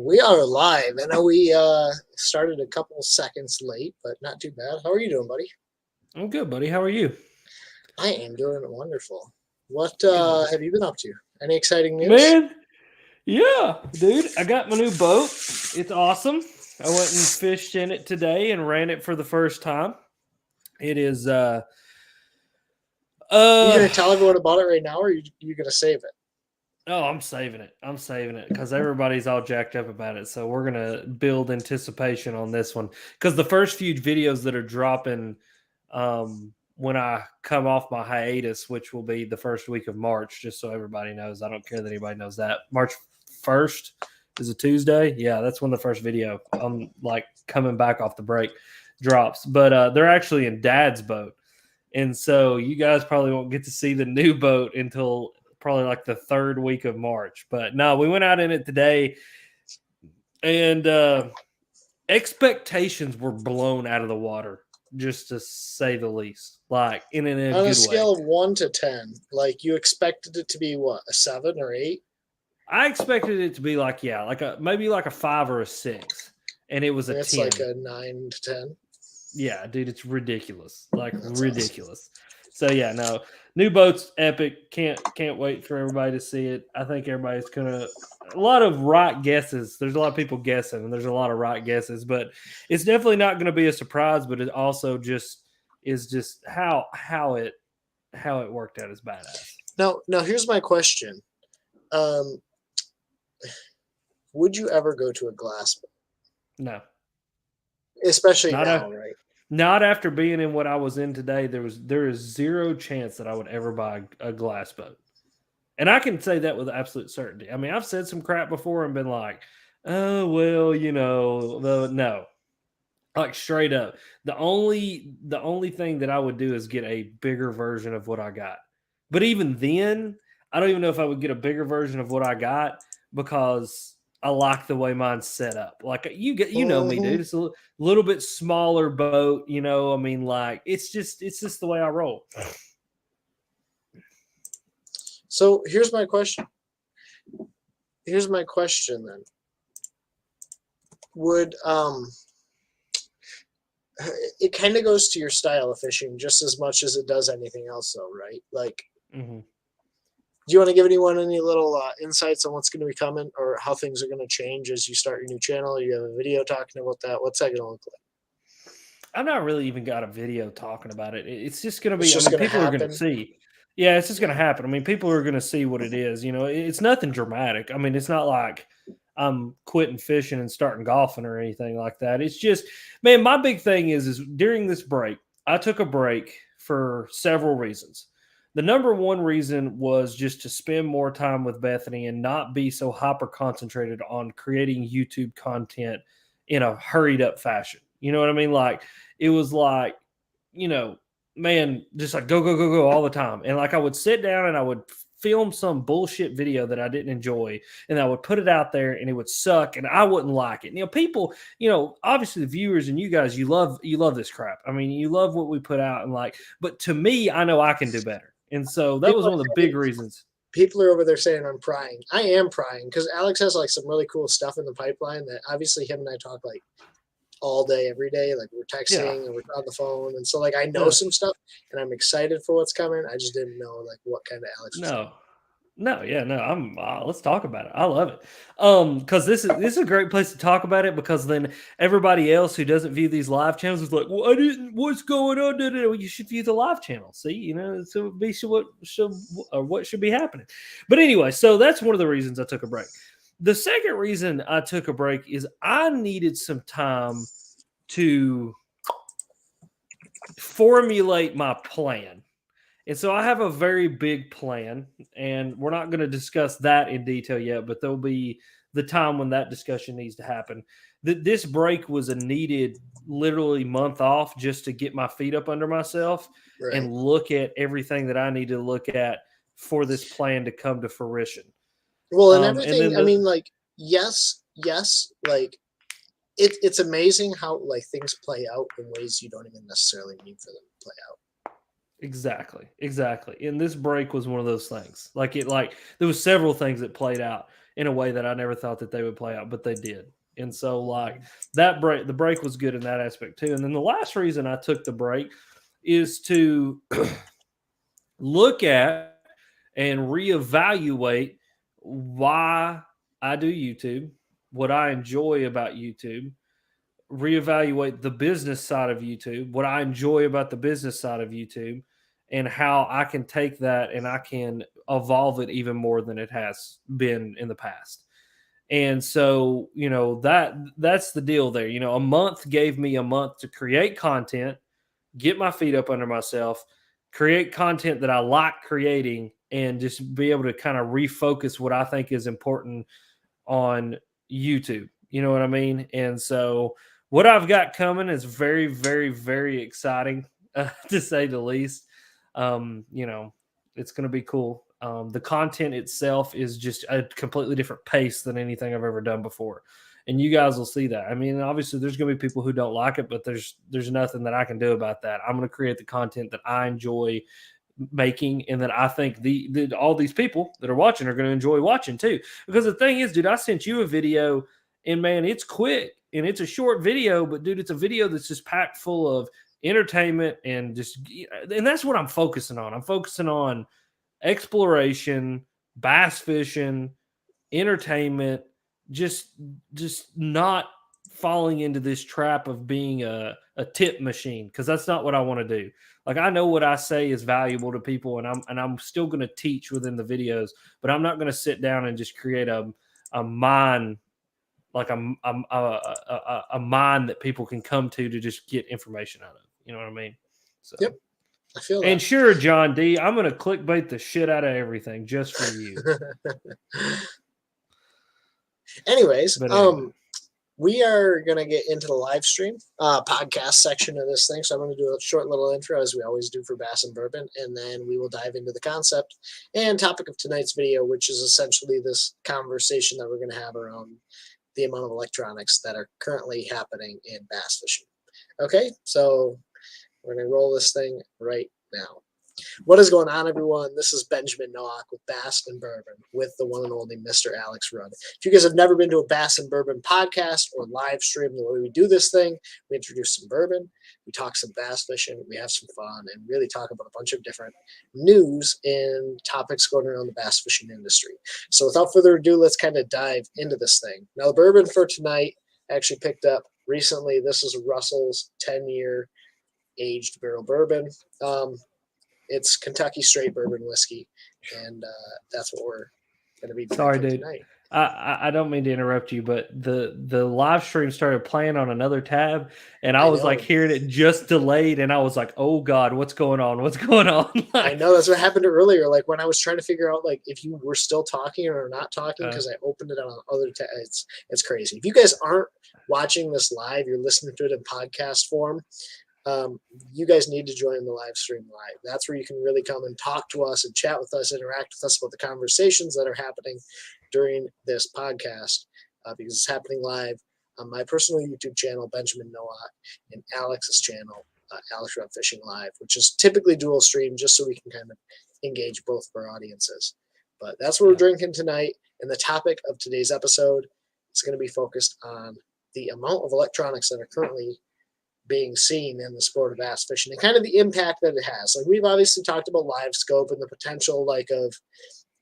We are live. I know we started a couple seconds late, but not too bad. How are you doing, buddy? I'm good, buddy. How are you? I am doing wonderful. What Good. have you been up to? Any exciting news? Man, yeah, dude. I got my new boat. It's awesome. I went and fished in it today and ran it for the first time. It is Are you uh gonna tell everyone about it right now, or are you gonna save it? oh, I'm saving it. I'm saving it because everybody's all jacked up about it. So we're gonna build anticipation on this one. Because the first few videos that are dropping when I come off my hiatus, which will be the first week of March, just so everybody knows. I don't care that anybody knows that. March 1st is a Tuesday. Yeah, that's when the first video I'm like coming back off the break drops. But they're actually in Dad's boat. And so you guys probably won't get to see the new boat until probably like the third week of March. But no, we went out in it today and expectations were blown out of the water, just to say the least. Like in a On a good way. scale of 1 to 10, like you expected it to be what, a 7 or 8? I expected it to be like, yeah, like maybe like a 5 or a 6. And it was a It's 10. like a 9 to 10. Yeah, dude, it's ridiculous. Like That's ridiculous. So yeah, no. New boat's epic. Can't wait for everybody to see it. I think everybody's gonna a lot of right guesses. There's a lot of people guessing, and there's a lot of right guesses, but it's definitely not gonna be a surprise, but it also just is just how it worked out is badass. Now here's my question. Um, would you ever go to a glass boat, No. especially Not now, a right? Not after being in what I was in today. There is zero chance that I would ever buy a glass boat. And I can say that with absolute certainty. I mean, I've said some crap before and been like, oh, well, no. Like straight up. The only thing that I would do is get a bigger version of what I got. But even then, I don't even know if I would get a bigger version of what I got because I like the way mine's set up. Like you know me, Mm-hmm. dude. It's a little bit smaller boat, you know. I mean, like it's just the way I roll. So here's my question. Here's my question then. Would it kind of goes to your style of fishing just as much as it does anything else, though, right? Like, Mm-hmm. do you want to give anyone any little insights on what's going to be coming or how things are going to change as you start your new channel? You have a video talking about that. What's that going to look like? I've not really even got a video talking about it. It's just going to It's be, I just mean, going to people are going to happen. see. Yeah, it's just going to Yeah. happen. I mean, people are going to see what it is. You know, it's nothing dramatic. I mean, it's not like I'm quitting fishing and starting golfing or anything like that. It's just, man, my big thing is during this break, I took a break for several reasons. The number one reason was just to spend more time with Bethany and not be so hyper concentrated on creating YouTube content in a hurried up fashion. You know what I mean? Like, it was like, you know, man, just like go, go, go, go all the time. And like I would sit down and I would film some bullshit video that I didn't enjoy and I would put it out there and it would suck and I wouldn't like it. You know, people, obviously the viewers and you guys, you love this crap. I mean, you love what we put out and like, but to me, I know I can do better. And so that was People, one of the big reasons. people are over there saying I'm prying. I am prying because Alex has like some really cool stuff in the pipeline that obviously him and I talk like all day, every day. Like we're Yeah. texting and we're on the phone. And so like I know Yeah. some stuff and I'm excited for what's coming. I just didn't know like what kind of Alex was No. No, yeah, no, I'm let's talk about it. I love it. Because this is a great place to talk about it because then everybody else who doesn't view these live channels is like, well, I didn't what's going on? Well, you should view the live channel. See, so be what should be happening. But anyway, so that's one of the reasons I took a break. The second reason I took a break is I needed some time to formulate my plan. And so I have a very big plan, and we're not going to discuss that in detail yet, but there'll be the time when that discussion needs to happen. This break was a needed, literally month off just to get my feet up under myself right. and look at everything that I need to look at for this plan to come to fruition. Well, and And everything, then I mean, like, yes, like it's amazing how like things play out in ways you don't even necessarily mean for them to play out. exactly. And this break was one of those things. Like there was several things that played out in a way that I never thought that they would play out, but they did. And so like that break, the break was good in that aspect too. And then the last reason I took the break is to look at and reevaluate why I do YouTube, what I enjoy about YouTube, reevaluate the business side of YouTube, what I enjoy about the business side of YouTube, and how I can take that and I can evolve it even more than it has been in the past. And so, that's the deal there. A month gave me a month to create content, get my feet up under myself, create content that I like creating, and just be able to kind of refocus what I think is important on YouTube. You know what I mean? And so what I've got coming is very, very, very exciting, to say the least. It's going to be cool. The content itself is just a completely different pace than anything I've ever done before. And you guys will see that. I mean, obviously there's going to be people who don't like it, but there's nothing that I can do about that. I'm going to create the content that I enjoy making and that I think all these people that are watching are going to enjoy watching too. Because the thing is, dude, I sent you a video and man, it's quick and it's a short video, but dude, it's a video that's just packed full of entertainment and that's what I'm focusing on. I'm focusing on exploration, bass fishing, entertainment, just not falling into this trap of being a tip machine, because that's not what I want to do. Like, I know what I say is valuable to people, and I'm still going to teach within the videos, but I'm not going to sit down and just create a mind, like a mind that people can come to just get information out of. You know what I mean? So. Yep. I feel and that. Sure, John D, I'm going to clickbait the shit out of everything just for you. Anyways, we are going to get into the live stream podcast section of this thing. So I'm going to do a short little intro, as we always do for Bass and Bourbon, and then we will dive into the concept and topic of tonight's video, which is essentially this conversation that we're going to have around the amount of electronics that are currently happening in bass fishing. Okay, so we're going to roll this thing right now. What is going on, everyone? This is Benjamin Nowak with Bass and Bourbon with the one and only Mr. Alex Rudd. If you guys have never been to a Bass and Bourbon podcast or live stream, the way we do this thing, we introduce some bourbon, we talk some bass fishing, we have some fun, and really talk about a bunch of different news and topics going around the bass fishing industry. So without further ado, let's kind of dive into this thing. Now, the bourbon for tonight I actually picked up recently. This is Russell's 10-year aged barrel bourbon. It's Kentucky straight bourbon whiskey, and that's what we're going to be drinking dude. Tonight. I don't mean to interrupt you, but the live stream started playing on another tab, and I was like hearing it just delayed, and I was like, "Oh God, what's going on? What's going on?" I know that's what happened earlier. Like when I was trying to figure out like if you were still talking or not talking, because I opened it on other tabs. It's crazy. If you guys aren't watching this live, you're listening to it in podcast form. You guys need to join the live stream live. That's where you can really come and talk to us and chat with us, interact with us about the conversations that are happening during this podcast, because it's happening live on my personal YouTube channel, Benjamin Nowak, and Alex's channel, Alex Rudd Fishing Live, which is typically dual stream just so we can kind of engage both of our audiences. But that's what we're drinking tonight. And the topic of today's episode is going to be focused on the amount of electronics that are currently being seen in the sport of bass fishing and kind of the impact that it has. Like we've obviously talked about live scope and the potential like of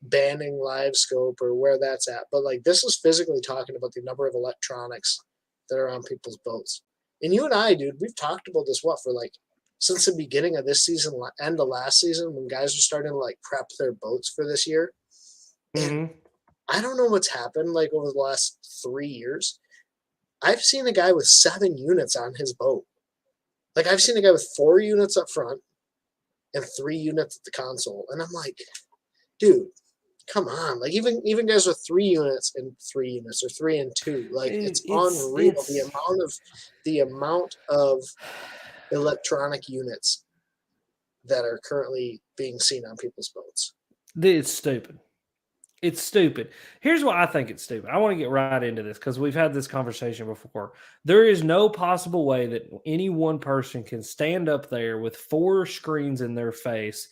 banning live scope or where that's at. But like this is physically talking about the number of electronics that are on people's boats. And you and I, dude, we've talked about this for like since the beginning of this season, end of last season, when guys are starting to like prep their boats for this year. And I don't know what's happened like over the last 3 years. I've seen a guy with 7 units on his boat. Like I've seen a guy with 4 units up front and 3 units at the console. And I'm like, dude, come on. Like even guys with 3 units and 3 units or 3 and 2, like it's unreal. The amount of electronic units that are currently being seen on people's boats. It's stupid. It's stupid. Here's why I think it's stupid. I want to get right into this because we've had this conversation before. There is no possible way that any one person can stand up there with 4 screens in their face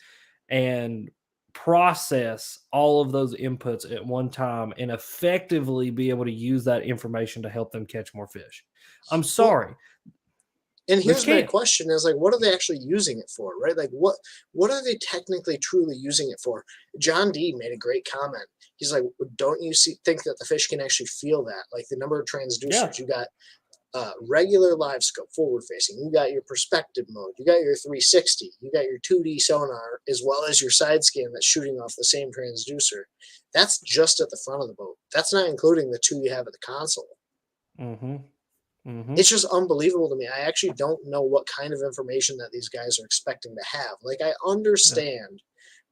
and process all of those inputs at one time and effectively be able to use that information to help them catch more fish. I'm sorry. And here's my question is like, what are they actually using it for, right? Like what are they technically truly using it for? John D made a great comment. He's like, don't you think that the fish can actually feel that? Like the number of transducers, you got regular live scope, forward facing, you got your perspective mode, you got your 360, you got your 2D sonar, as well as your side scan that's shooting off the same transducer. That's just at the front of the boat. That's not including the two you have at the console. It's just unbelievable to me. I actually don't know what kind of information that these guys are expecting to have. Like, I understand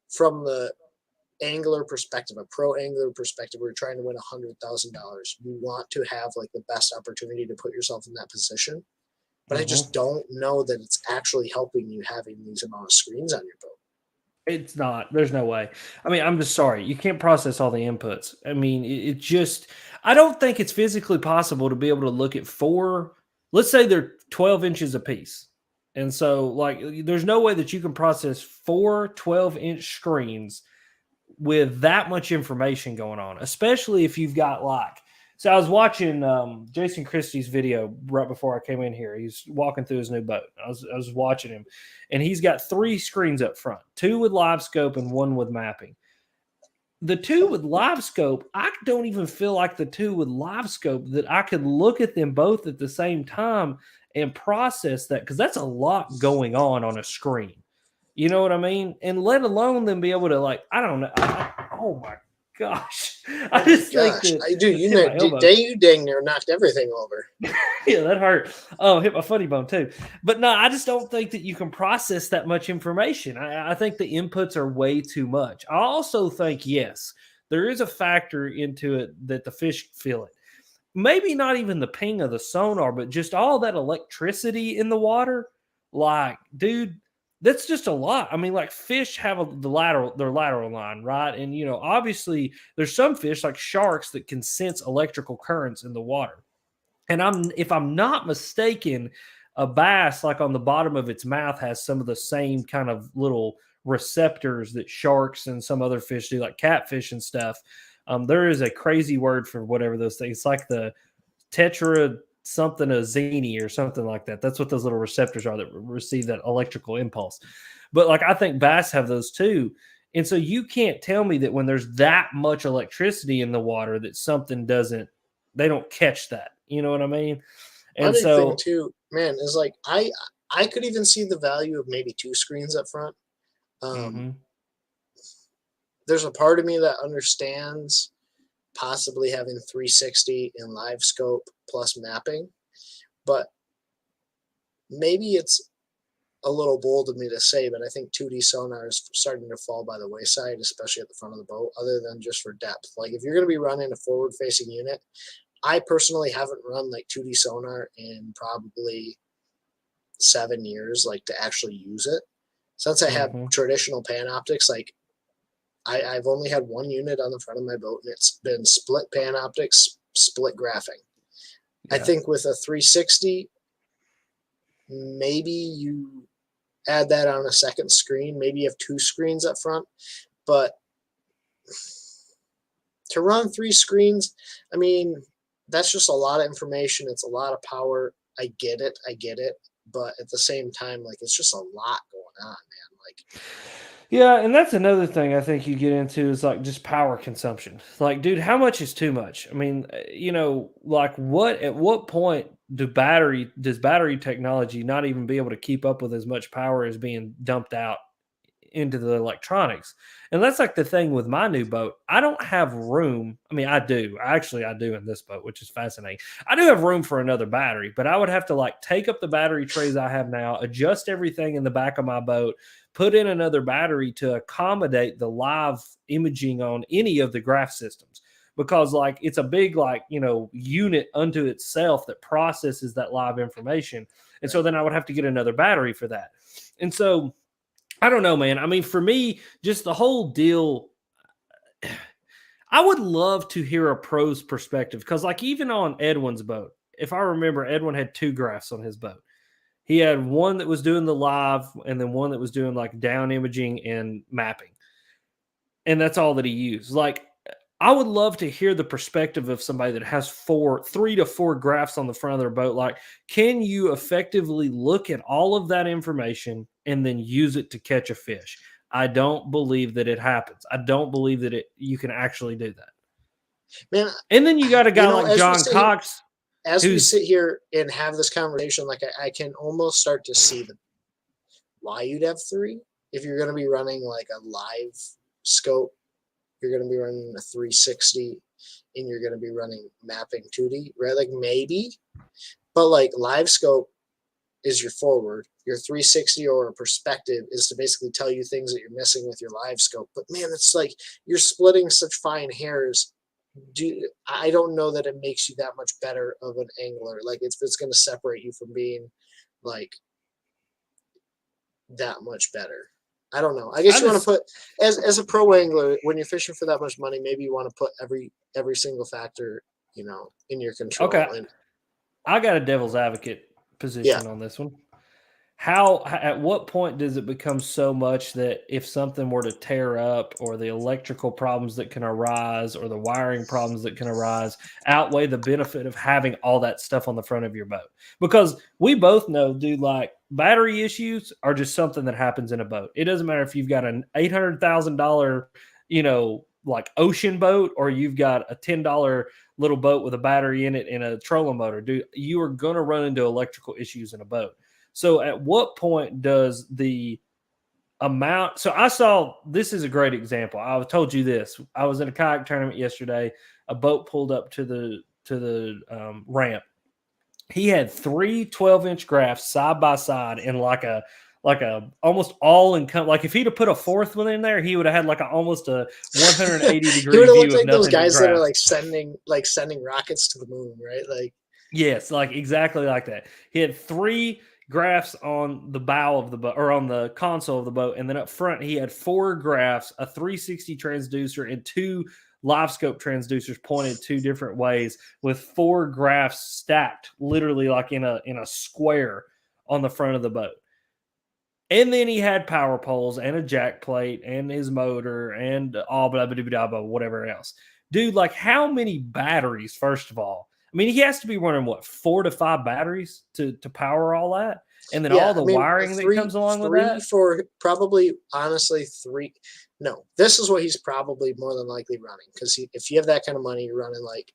from the angler perspective, a pro angler perspective, we're trying to win $100,000. You want to have like the best opportunity to put yourself in that position. But I just don't know that it's actually helping you having these amount of screens on your boat. It's not. There's no way. I mean, I'm just sorry. You can't process all the inputs. I mean, it just, I don't think it's physically possible to be able to look at four, let's say they're 12 inches apiece. And so, like, there's no way that you can process four 12-inch screens with that much information going on, especially if you've got like, so I was watching Jason Christie's video right before I came in here. He's walking through his new boat. I was watching him, and he's got 3 screens up front, 2 with live scope and 1 with mapping. The 2 with live scope, I don't even feel like the 2 with live scope that I could look at them both at the same time and process that, because that's a lot going on a screen. You know what I mean? And let alone them be able to, like, I don't know. Oh my gosh. I just think that, I do. You dang near knocked everything over. Yeah, that hurt. Oh, hit my funny bone too. But no, I just don't think that you can process that much information. I think the inputs are way too much. I also think, yes, there is a factor into it that the fish feel it. Maybe not even the ping of the sonar, but just all that electricity in the water. Like, dude, that's just a lot. I mean, like, fish have their lateral line, right? And, you know, obviously there's some fish like sharks that can sense electrical currents in the water. And if I'm not mistaken, a bass, like on the bottom of its mouth, has some of the same kind of little receptors that sharks and some other fish do, like catfish and stuff. There is a crazy word for whatever those things. It's like the tetra something a zini or something like that. That's what those little receptors are that receive that electrical impulse. But like, I think bass have those too. And so you can't tell me that when there's that much electricity in the water that something they don't catch that. You know what I mean? And so thing too, man, is like, I could even see the value of maybe 2 screens up front. There's a part of me that understands possibly having 360 in live scope plus mapping, but maybe it's a little bold of me to say, but I think 2D sonar is starting to fall by the wayside, especially at the front of the boat, other than just for depth. Like, if you're going to be running a forward facing unit, I personally haven't run like 2D sonar in probably 7 years, like to actually use it. Since I have traditional Panoptix, like, I've only had 1 unit on the front of my boat, and it's been split Panoptix, split graphing. Yeah. I think with a 360, maybe you add that on a second screen. Maybe you have 2 screens up front. But to run 3 screens, I mean, that's just a lot of information. It's a lot of power. I get it. But at the same time, like, it's just a lot going on, man. Like, yeah, and that's another thing I think you get into is like just power consumption. Like, dude, how much is too much? I mean, you know, like, at what point does battery technology not even be able to keep up with as much power as being dumped out into the electronics? And that's like the thing with my new boat. I don't have room. I mean, I do in this boat, which is fascinating. I do have room for another battery, but I would have to like take up the battery trays I have now, adjust everything in the back of my boat, put in another battery to accommodate the live imaging on any of the graph systems, because like, it's a big, like, you know, unit unto itself that processes that live information. And so then I would have to get another battery for that. And so I don't know, man. I mean, for me, just the whole deal, I would love to hear a pro's perspective, because like, even on Edwin's boat, if I remember, Edwin had 2 graphs on his boat. He had one that was doing the live and then one that was doing like down imaging and mapping. and that's all that he used. Like, I would love to hear the perspective of somebody that has 3 to 4 graphs on the front of their boat. Like, can you effectively look at all of that information and then use it to catch a fish? I don't believe that it happens. I don't believe that you can actually do that. Man, and then you got a guy like John Cox. As we sit here and have this conversation, like I can almost start to see why you'd have 3. If you're going to be running like a live scope, you're going to be running a 360 and you're going to be running mapping 2D, right? Like maybe, but like live scope is your forward. Your 360 or a perspective is to basically tell you things that you're missing with your live scope. But man, it's like you're splitting such fine hairs. I don't know that it makes you that much better of an angler. Like it's going to separate you from being like that much better. I don't know. I guess you want to put as a pro angler, when you're fishing for that much money, maybe you want to put every single factor, in your control. Okay. I got a devil's advocate position on this one. At what point does it become so much that if something were to tear up, or the electrical problems that can arise, or the wiring problems that can arise, outweigh the benefit of having all that stuff on the front of your boat? Because we both know, dude, like battery issues are just something that happens in a boat. It doesn't matter if you've got an $800,000, like ocean boat, or you've got a $10 little boat with a battery in it and a trolling motor. Dude, you are going to run into electrical issues in a boat. So at what point does the amount? So this is a great example. I told you this. I was in a kayak tournament yesterday. A boat pulled up to the ramp. He had 3 12-inch graphs side by side in like a almost all encompassing. Like if he'd have put a 4th one in there, he would have had almost a 180 degree view. He would have looked like those guys that are like sending rockets to the moon, right? Like yes, like exactly like that. He had 3 graphs on the bow of the boat, or on the console of the boat, and then up front he had 4 graphs, a 360 transducer, and 2 live scope transducers pointed 2 different ways, with 4 graphs stacked literally like in a square on the front of the boat. And then he had power poles and a jack plate and his motor and all blah blah blah blah whatever else. Dude, like how many batteries, first of all? I mean, he has to be running 4 to 5 batteries to power all that, and then all the wiring that comes along with that. For probably, honestly, 3. No, this is what he's probably more than likely running, because if you have that kind of money, you're running like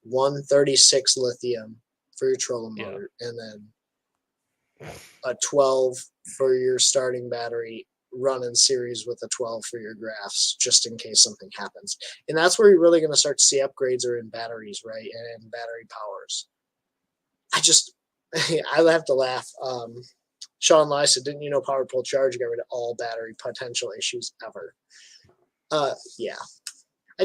136 lithium for your trolling motor, and then a 12 for your starting battery, run in series with a 12 for your graphs, just in case something happens. And that's where you're really going to start to see upgrades are in batteries, right? And in battery powers. I have to laugh. Sean Lai said, didn't you know power pole charge got rid of all battery potential issues ever? Yeah. I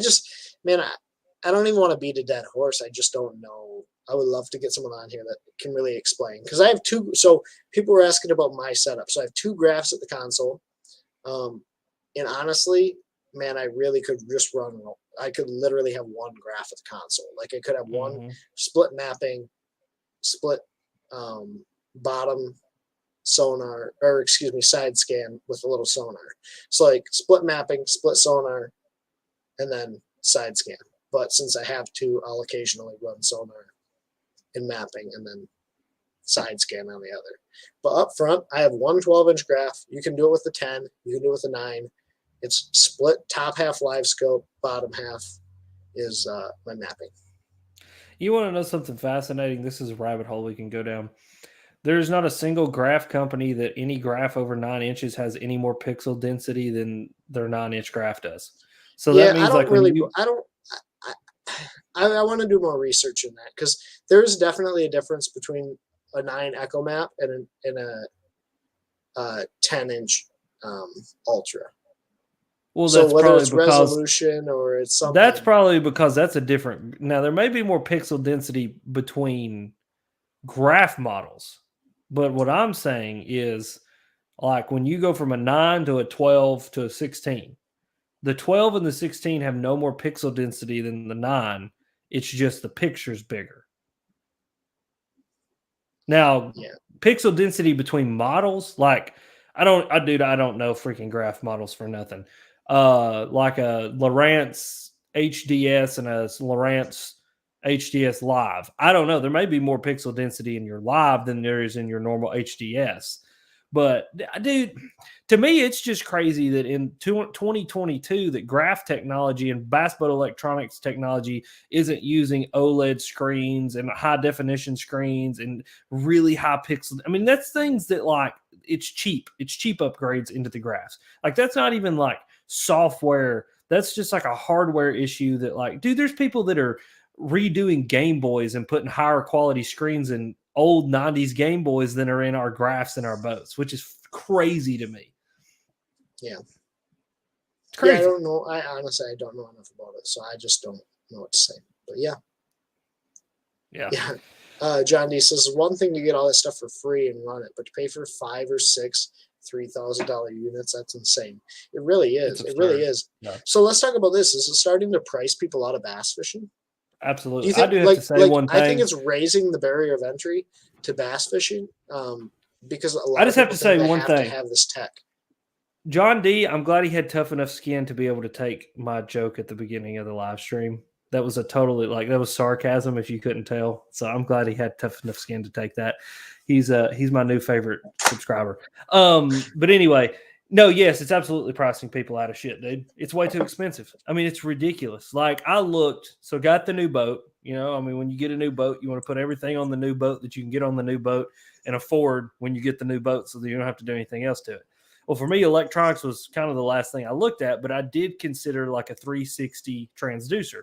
don't even want to beat a dead horse. I just don't know. I would love to get someone on here that can really explain, because I have 2. So people were asking about my setup. So I have 2 graphs at the console. And honestly, man, I really could just I could literally have 1 graph at the console. Like I could have 1 split mapping, split bottom sonar, or excuse me, side scan with a little sonar. So like split mapping, split sonar, and then side scan. But since I have 2, I'll occasionally run sonar and mapping, and then side scan on the other. But up front, I have 1 12-inch graph. You can do it with the 10. You can do it with the 9. It's split, top half live scope, bottom half is my mapping. You want to know something fascinating? This is a rabbit hole we can go down. There's not a single graph company that any graph over 9 inches has any more pixel density than their 9-inch graph does. So that means I want to do more research in that, because there's definitely a difference between a 9 Echo Map and a 10-inch Ultra. Well, so that's whether it's resolution or it's something. That's probably because that's a different. Now there may be more pixel density between graph models, but what I'm saying is, like when you go from a 9 to a 12 to a 16, the 12 and the 16 have no more pixel density than the 9. It's just the picture's bigger. Now, pixel density between models, like I don't know freaking graph models for nothing. like a Lowrance HDS and a Lowrance HDS live. I don't know. There may be more pixel density in your live than there is in your normal HDS. But dude, to me, it's just crazy that in 2022 that graph technology and bass boat electronics technology isn't using OLED screens and high definition screens and really high pixel. I mean, that's things that like it's cheap. It's cheap upgrades into the graphs. Like that's not even like software. That's just like a hardware issue that like, dude, there's people that are redoing Game Boys and putting higher quality screens in old 90s Game Boys than are in our graphs in our boats, which is crazy to me. Yeah. It's crazy. Yeah, I don't know. I honestly, I don't know enough about it, so I just don't know what to say. But yeah. John D says, one thing to get all that stuff for free and run it, but to pay for 5 or 6 $3,000 units, that's insane. It really is. It really is. Yeah. So let's talk about this. Is it starting to price people out of bass fishing? Absolutely. Do you think, I do have to say one thing. I think it's raising the barrier of entry to bass fishing because a lot I just have to say one thing. To have this tech. John D, I'm glad he had tough enough skin to be able to take my joke at the beginning of the live stream. That was a totally that was sarcasm if you couldn't tell. So I'm glad he had tough enough skin to take that. He's my new favorite subscriber. But anyway, no, yes, it's absolutely pricing people out of shit, dude. It's way too expensive. I mean, it's ridiculous. Like I got the new boat, I mean, when you get a new boat, you want to put everything on the new boat that you can get on the new boat and afford when you get the new boat so that you don't have to do anything else to it. Well, for me, electronics was kind of the last thing I looked at, but I did consider like a 360 transducer.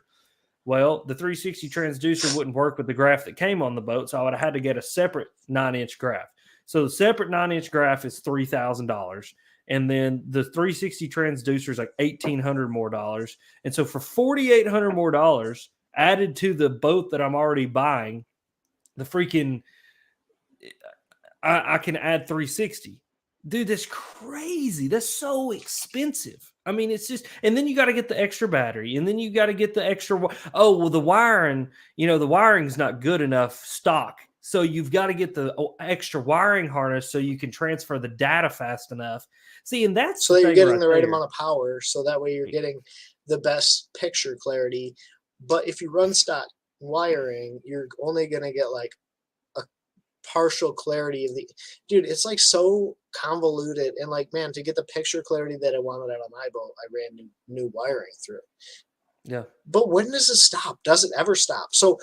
Well, the 360 transducer wouldn't work with the graph that came on the boat, so I would have had to get a separate 9-inch graph. So the separate 9-inch graph is $3,000, and then the 360 transducer is like $1,800 more dollars. And so for $4,800 more dollars added to the boat that I'm already buying, the freaking I can add 360. Dude, that's crazy. That's so expensive. I mean, it's just, and then you got to get the extra battery, and then you got to get the extra. Oh, well, the wiring, the wiring's not good enough stock. So you've got to get the extra wiring harness so you can transfer the data fast enough. See, and that's so that you're getting the right amount of power. So that way you're getting the best picture clarity. But if you run stock wiring, you're only going to get like a partial clarity of the dude. It's like so convoluted, and like, man, to get the picture clarity that I wanted out on my boat, I ran new wiring through it. Yeah. But when does it stop? Does it ever stop? So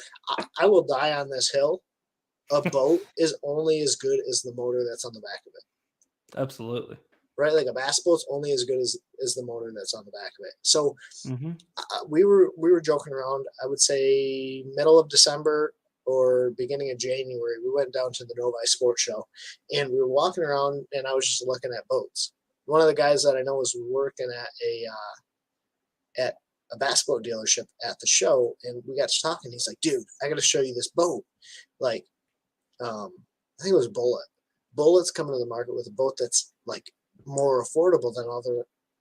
I will die on this hill. A boat is only as good as the motor that's on the back of it. Absolutely. Right? Like a bass boat's only as good as the motor that's on the back of it. So we were joking around. I would say middle of December or beginning of January, we went down to the Nowak Sports Show, and we were walking around, and I was just looking at boats. One of the guys that I know was working at a bass boat dealership at the show, and we got to talking. He's like, dude, I got to show you this boat. Like, I think it was Bullet. Bullet's coming to the market with a boat that's like more affordable than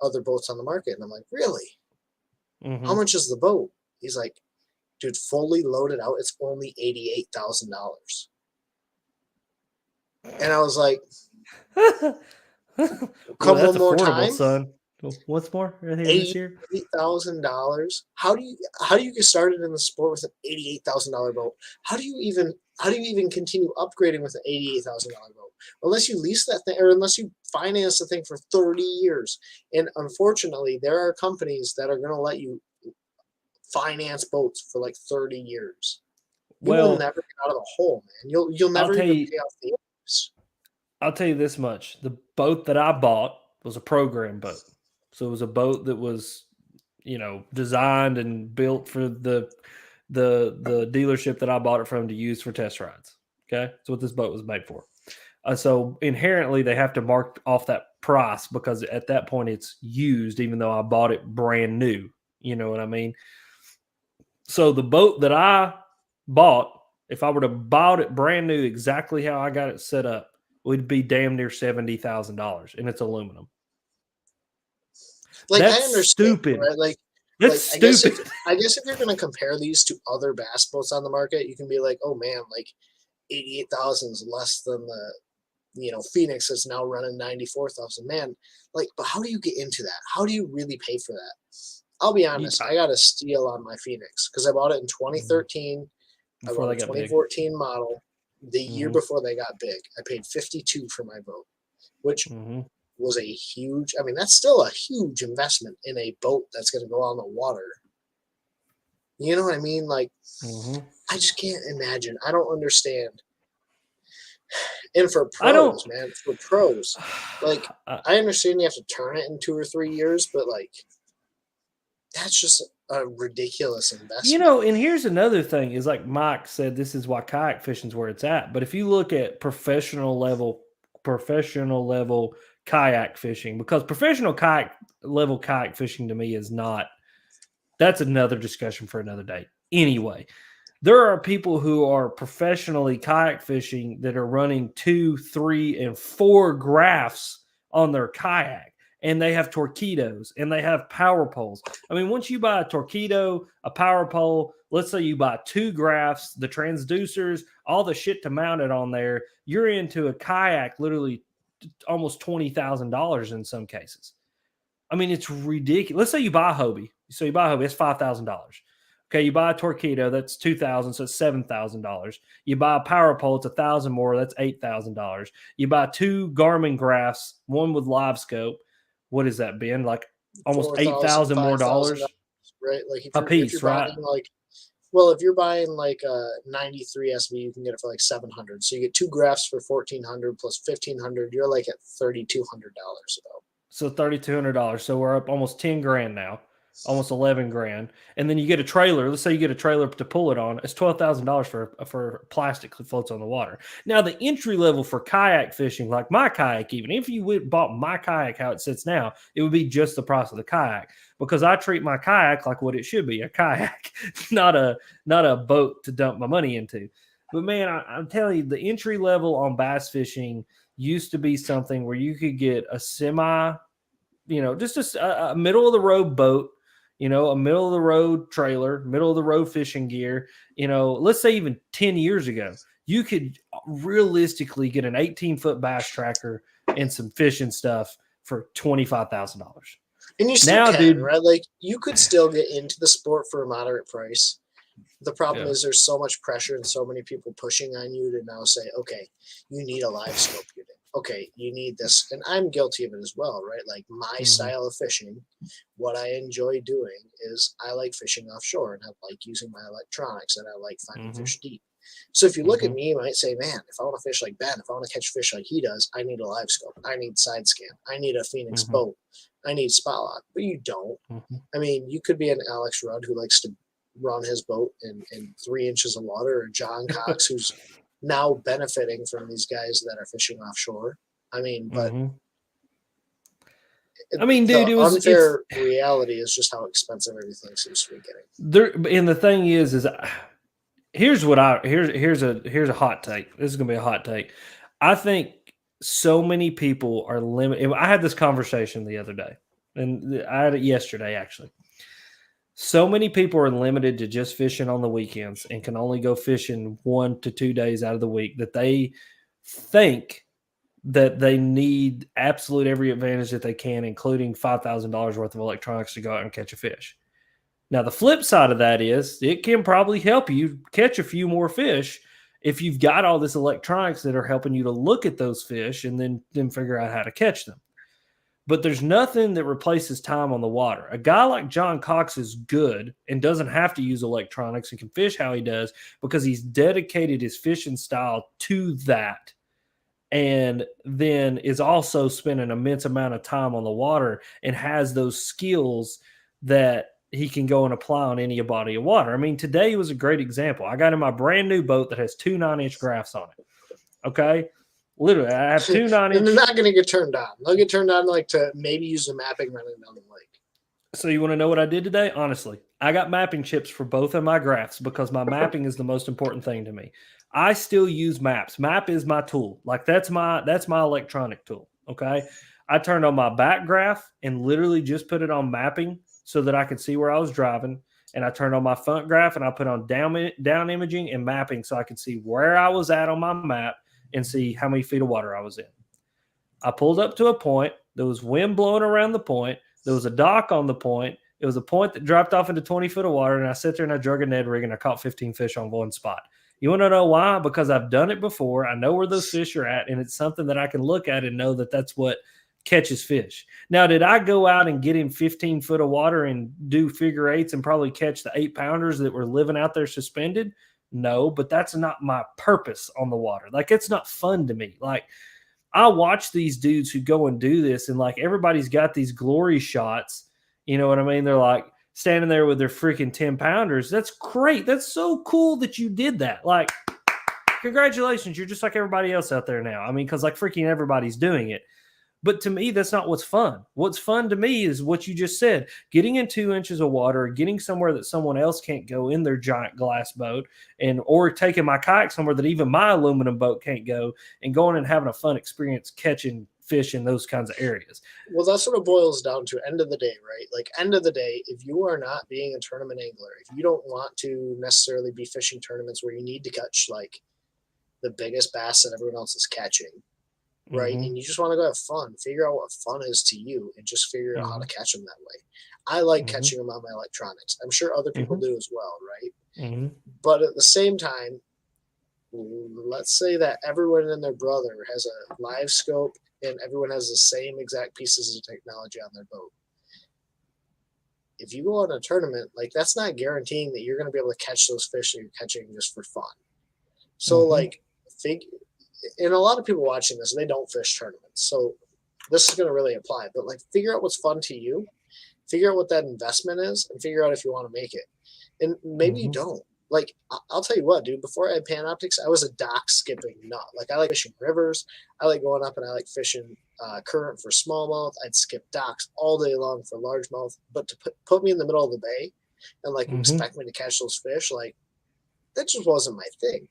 other boats on the market. And I'm like, really? How much is the boat? He's like, dude, fully loaded out, it's only $88,000. And I was like, couple more time, son. What's more? $88,000. How do you get started in the sport with an $88,000 boat? How do you even continue upgrading with an $88,000 boat? Unless you lease that thing, or unless you finance the thing for 30 years. And unfortunately, there are companies that are going to let you finance boats for like 30 years. You will never get out of the hole, man. You'll never even pay off the interest. I'll tell you this much: the boat that I bought was a program boat. So it was a boat that was, designed and built for the dealership that I bought it from to use for test rides. Okay, that's what this boat was made for. So inherently, they have to mark off that price because at that point it's used, even though I bought it brand new. You know what I mean? So the boat that I bought, if I were to bought it brand new, exactly how I got it set up, would be damn near $70,000, and it's aluminum. Like, that's I understand, stupid. Right? That's stupid. I guess if you're going to compare these to other bass boats on the market, you can be like, oh man, like 88,000 is less than Phoenix is now running 94,000. Man, like, but how do you get into that? How do you really pay for that? I'll be honest, I got a steal on my Phoenix because I bought it in 2013. I bought a 2014 model. The year before they got big, I paid $52 for my boat, which was a huge. I mean, that's still a huge investment in a boat that's going to go on the water. You know what I mean? Like, I just can't imagine. I don't understand. And for pros, man, for pros, like, I understand you have to turn it in 2 or 3 years, but like, that's just a ridiculous investment. And here's another thing is like Mike said, this is why kayak fishing is where it's at. But if you look at professional level kayak fishing, because professional kayak fishing to me is not, that's another discussion for another day. Anyway, there are people who are professionally kayak fishing that are running 2, 3, and 4 graphs on their kayak, and they have torpedoes and they have power poles. I mean, once you buy a torpedo, a power pole, let's say you buy 2 graphs, the transducers, all the shit to mount it on there, you're into a kayak literally almost $20,000 in some cases. I mean, it's ridiculous. Let's say you buy a Hobie. So you buy a Hobie, it's $5,000. Okay, you buy a torpedo, that's $2,000, so it's $7,000. You buy a power pole, it's $1,000 more, that's $8,000. You buy 2 Garmin graphs, one with live scope. What is that, Ben? Like almost $8,000 more dollars, right? Like a piece, if you're right? Buying if you're buying like a 93 SV, you can get it for like $700. So you get 2 graphs for $1,400 plus $1,500. You're like at $3,200 about. So $3,200. So we're up almost 10 grand now, almost 11 grand. And then you get a trailer. Let's say you get a trailer to pull it on. It's $12,000 for plastic that floats on the water. Now the entry level for kayak fishing, like my kayak, even if you bought my kayak how it sits now, it would be just the price of the kayak, because I treat my kayak like what it should be, a kayak, not a boat to dump my money into. But man, I'm telling you, the entry level on bass fishing used to be something where you could get a semi, just a middle of the road boat, a middle of the road trailer, middle of the road fishing gear. Let's say even 10 years ago, you could realistically get an 18-foot bass tracker and some fishing stuff for $25,000. And you still can, right? Like, you could still get into the sport for a moderate price. The problem is there's so much pressure and so many people pushing on you to now say, okay, you need a live scope unit. Okay, you need this. And I'm guilty of it as well, right? Like, my style of fishing, what I enjoy doing is I like fishing offshore, and I like using my electronics, and I like finding fish deep. So if you look at me, you might say, man, if I want to fish like Ben, if I want to catch fish like he does, I need a live scope. I need side scan. I need a Phoenix boat. I need spot lock. But you don't. I mean, you could be an Alex Rudd who likes to run his boat in 3 inches of water, or John Cox who's now benefiting from these guys that are fishing offshore. I mean, but dude, unfair reality is just how expensive everything seems to be getting. And the thing is here's a hot take. This is gonna be a hot take. I think so many people are limited. I had this conversation the other day, and I had it yesterday actually. So many people are limited to just fishing on the weekends and can only go fishing 1 to 2 days out of the week, that they think that they need absolute every advantage that they can, including $5,000 worth of electronics to go out and catch a fish. Now, the flip side of that is it can probably help you catch a few more fish if you've got all this electronics that are helping you to look at those fish and then figure out how to catch them. But there's nothing that replaces time on the water. A guy like John Cox is good and doesn't have to use electronics and can fish how he does because he's dedicated his fishing style to that, and then is also spending an immense amount of time on the water and has those skills that he can go and apply on any body of water. I mean, today was a great example. I got in my brand new boat that has 2 9-inch graphs on it. Okay. Literally, I have 2 9-inch. And they're not going to get turned on. They'll get turned on like to maybe use the mapping running down the lake. So you want to know what I did today? Honestly, I got mapping chips for both of my graphs because my mapping is the most important thing to me. I still use maps. Map is my tool. Like that's my electronic tool. Okay. I turned on my back graph and literally just put it on mapping so that I could see where I was driving. And I turned on my front graph and I put on down imaging and mapping so I could see where I was at on my map and see how many feet of water I was in. I pulled up to a point. There was wind blowing around the point. There was a dock on the point. It was a point that dropped off into 20 foot of water, and I sit there and I drug a Ned rig and I caught 15 fish on one spot. You want to know why? Because I've done it before. I know where those fish are at, and it's something that I can look at and know that that's what catches fish. Now, did I go out and get in 15 foot of water and do figure eights and probably catch the 8-pounders that were living out there suspended? No, but that's not my purpose on the water. Like, it's not fun to me. Like, I watch these dudes who go and do this, and like everybody's got these glory shots. You know what I mean? They're like standing there with their freaking 10-pounders. That's great. That's so cool that you did that. Like, congratulations. You're just like everybody else out there now. I mean, because like freaking everybody's doing it. But to me, that's not what's fun. What's fun to me is what you just said, getting in 2 inches of water, getting somewhere that someone else can't go in their giant glass boat, and or taking my kayak somewhere that even my aluminum boat can't go, and going and having a fun experience catching fish in those kinds of areas. Well, that's what it boils down to. End of the day, right? Like, end of the day, if you are not being a tournament angler, if you don't want to necessarily be fishing tournaments where you need to catch like the biggest bass that everyone else is catching, right? And you just want to go have fun, figure out what fun is to you, and just figure out how to catch them that way. I like catching them on my electronics. I'm sure other people do as well, right? But at the same time, let's say that everyone and their brother has a live scope and everyone has the same exact pieces of technology on their boat. If you go on a tournament, like, that's not guaranteeing that you're going to be able to catch those fish that you're catching just for fun. So like, and a lot of people watching this, they don't fish tournaments. So this is going to really apply, but like, figure out what's fun to you, figure out what that investment is, and figure out if you want to make it. And maybe you don't. Like, I'll tell you what, dude, before I had Panoptix, I was a dock skipping nut. Like, I like fishing rivers. I like going up and I like fishing current for smallmouth. I'd skip docks all day long for largemouth. But to put me in the middle of the bay and like expect me to catch those fish, like, that just wasn't my thing.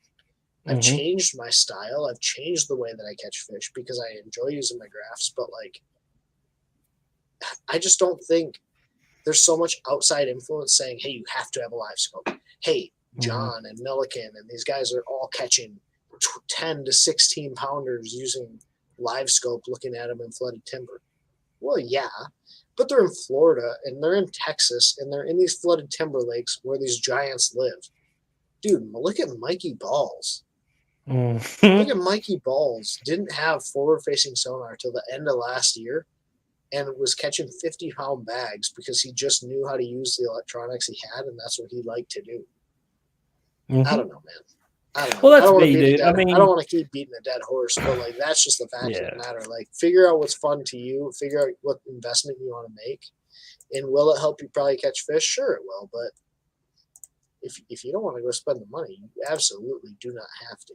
I've changed my style. I've changed the way that I catch fish because I enjoy using my graphs. But like, I just don't think there's so much outside influence saying, hey, you have to have a live scope. Hey, John and Milliken and these guys are all catching 10 to 16 pounders using live scope, looking at them in flooded timber. Well, yeah, but they're in Florida and they're in Texas and they're in these flooded timber lakes where these giants live. Dude, look at Mikey Balls. Look at Mikey Balls. Didn't have forward-facing sonar till the end of last year and was catching 50-pound bags because he just knew how to use the electronics he had, and that's what he liked to do. I don't know, man. I don't know. Well, that's me, dude. I mean, I don't want to keep beating a dead horse, but like, that's just the fact of the matter. Like, figure out what's fun to you. Figure out what investment you want to make, and will it help you probably catch fish? Sure, it will. But if you don't want to go spend the money, you absolutely do not have to.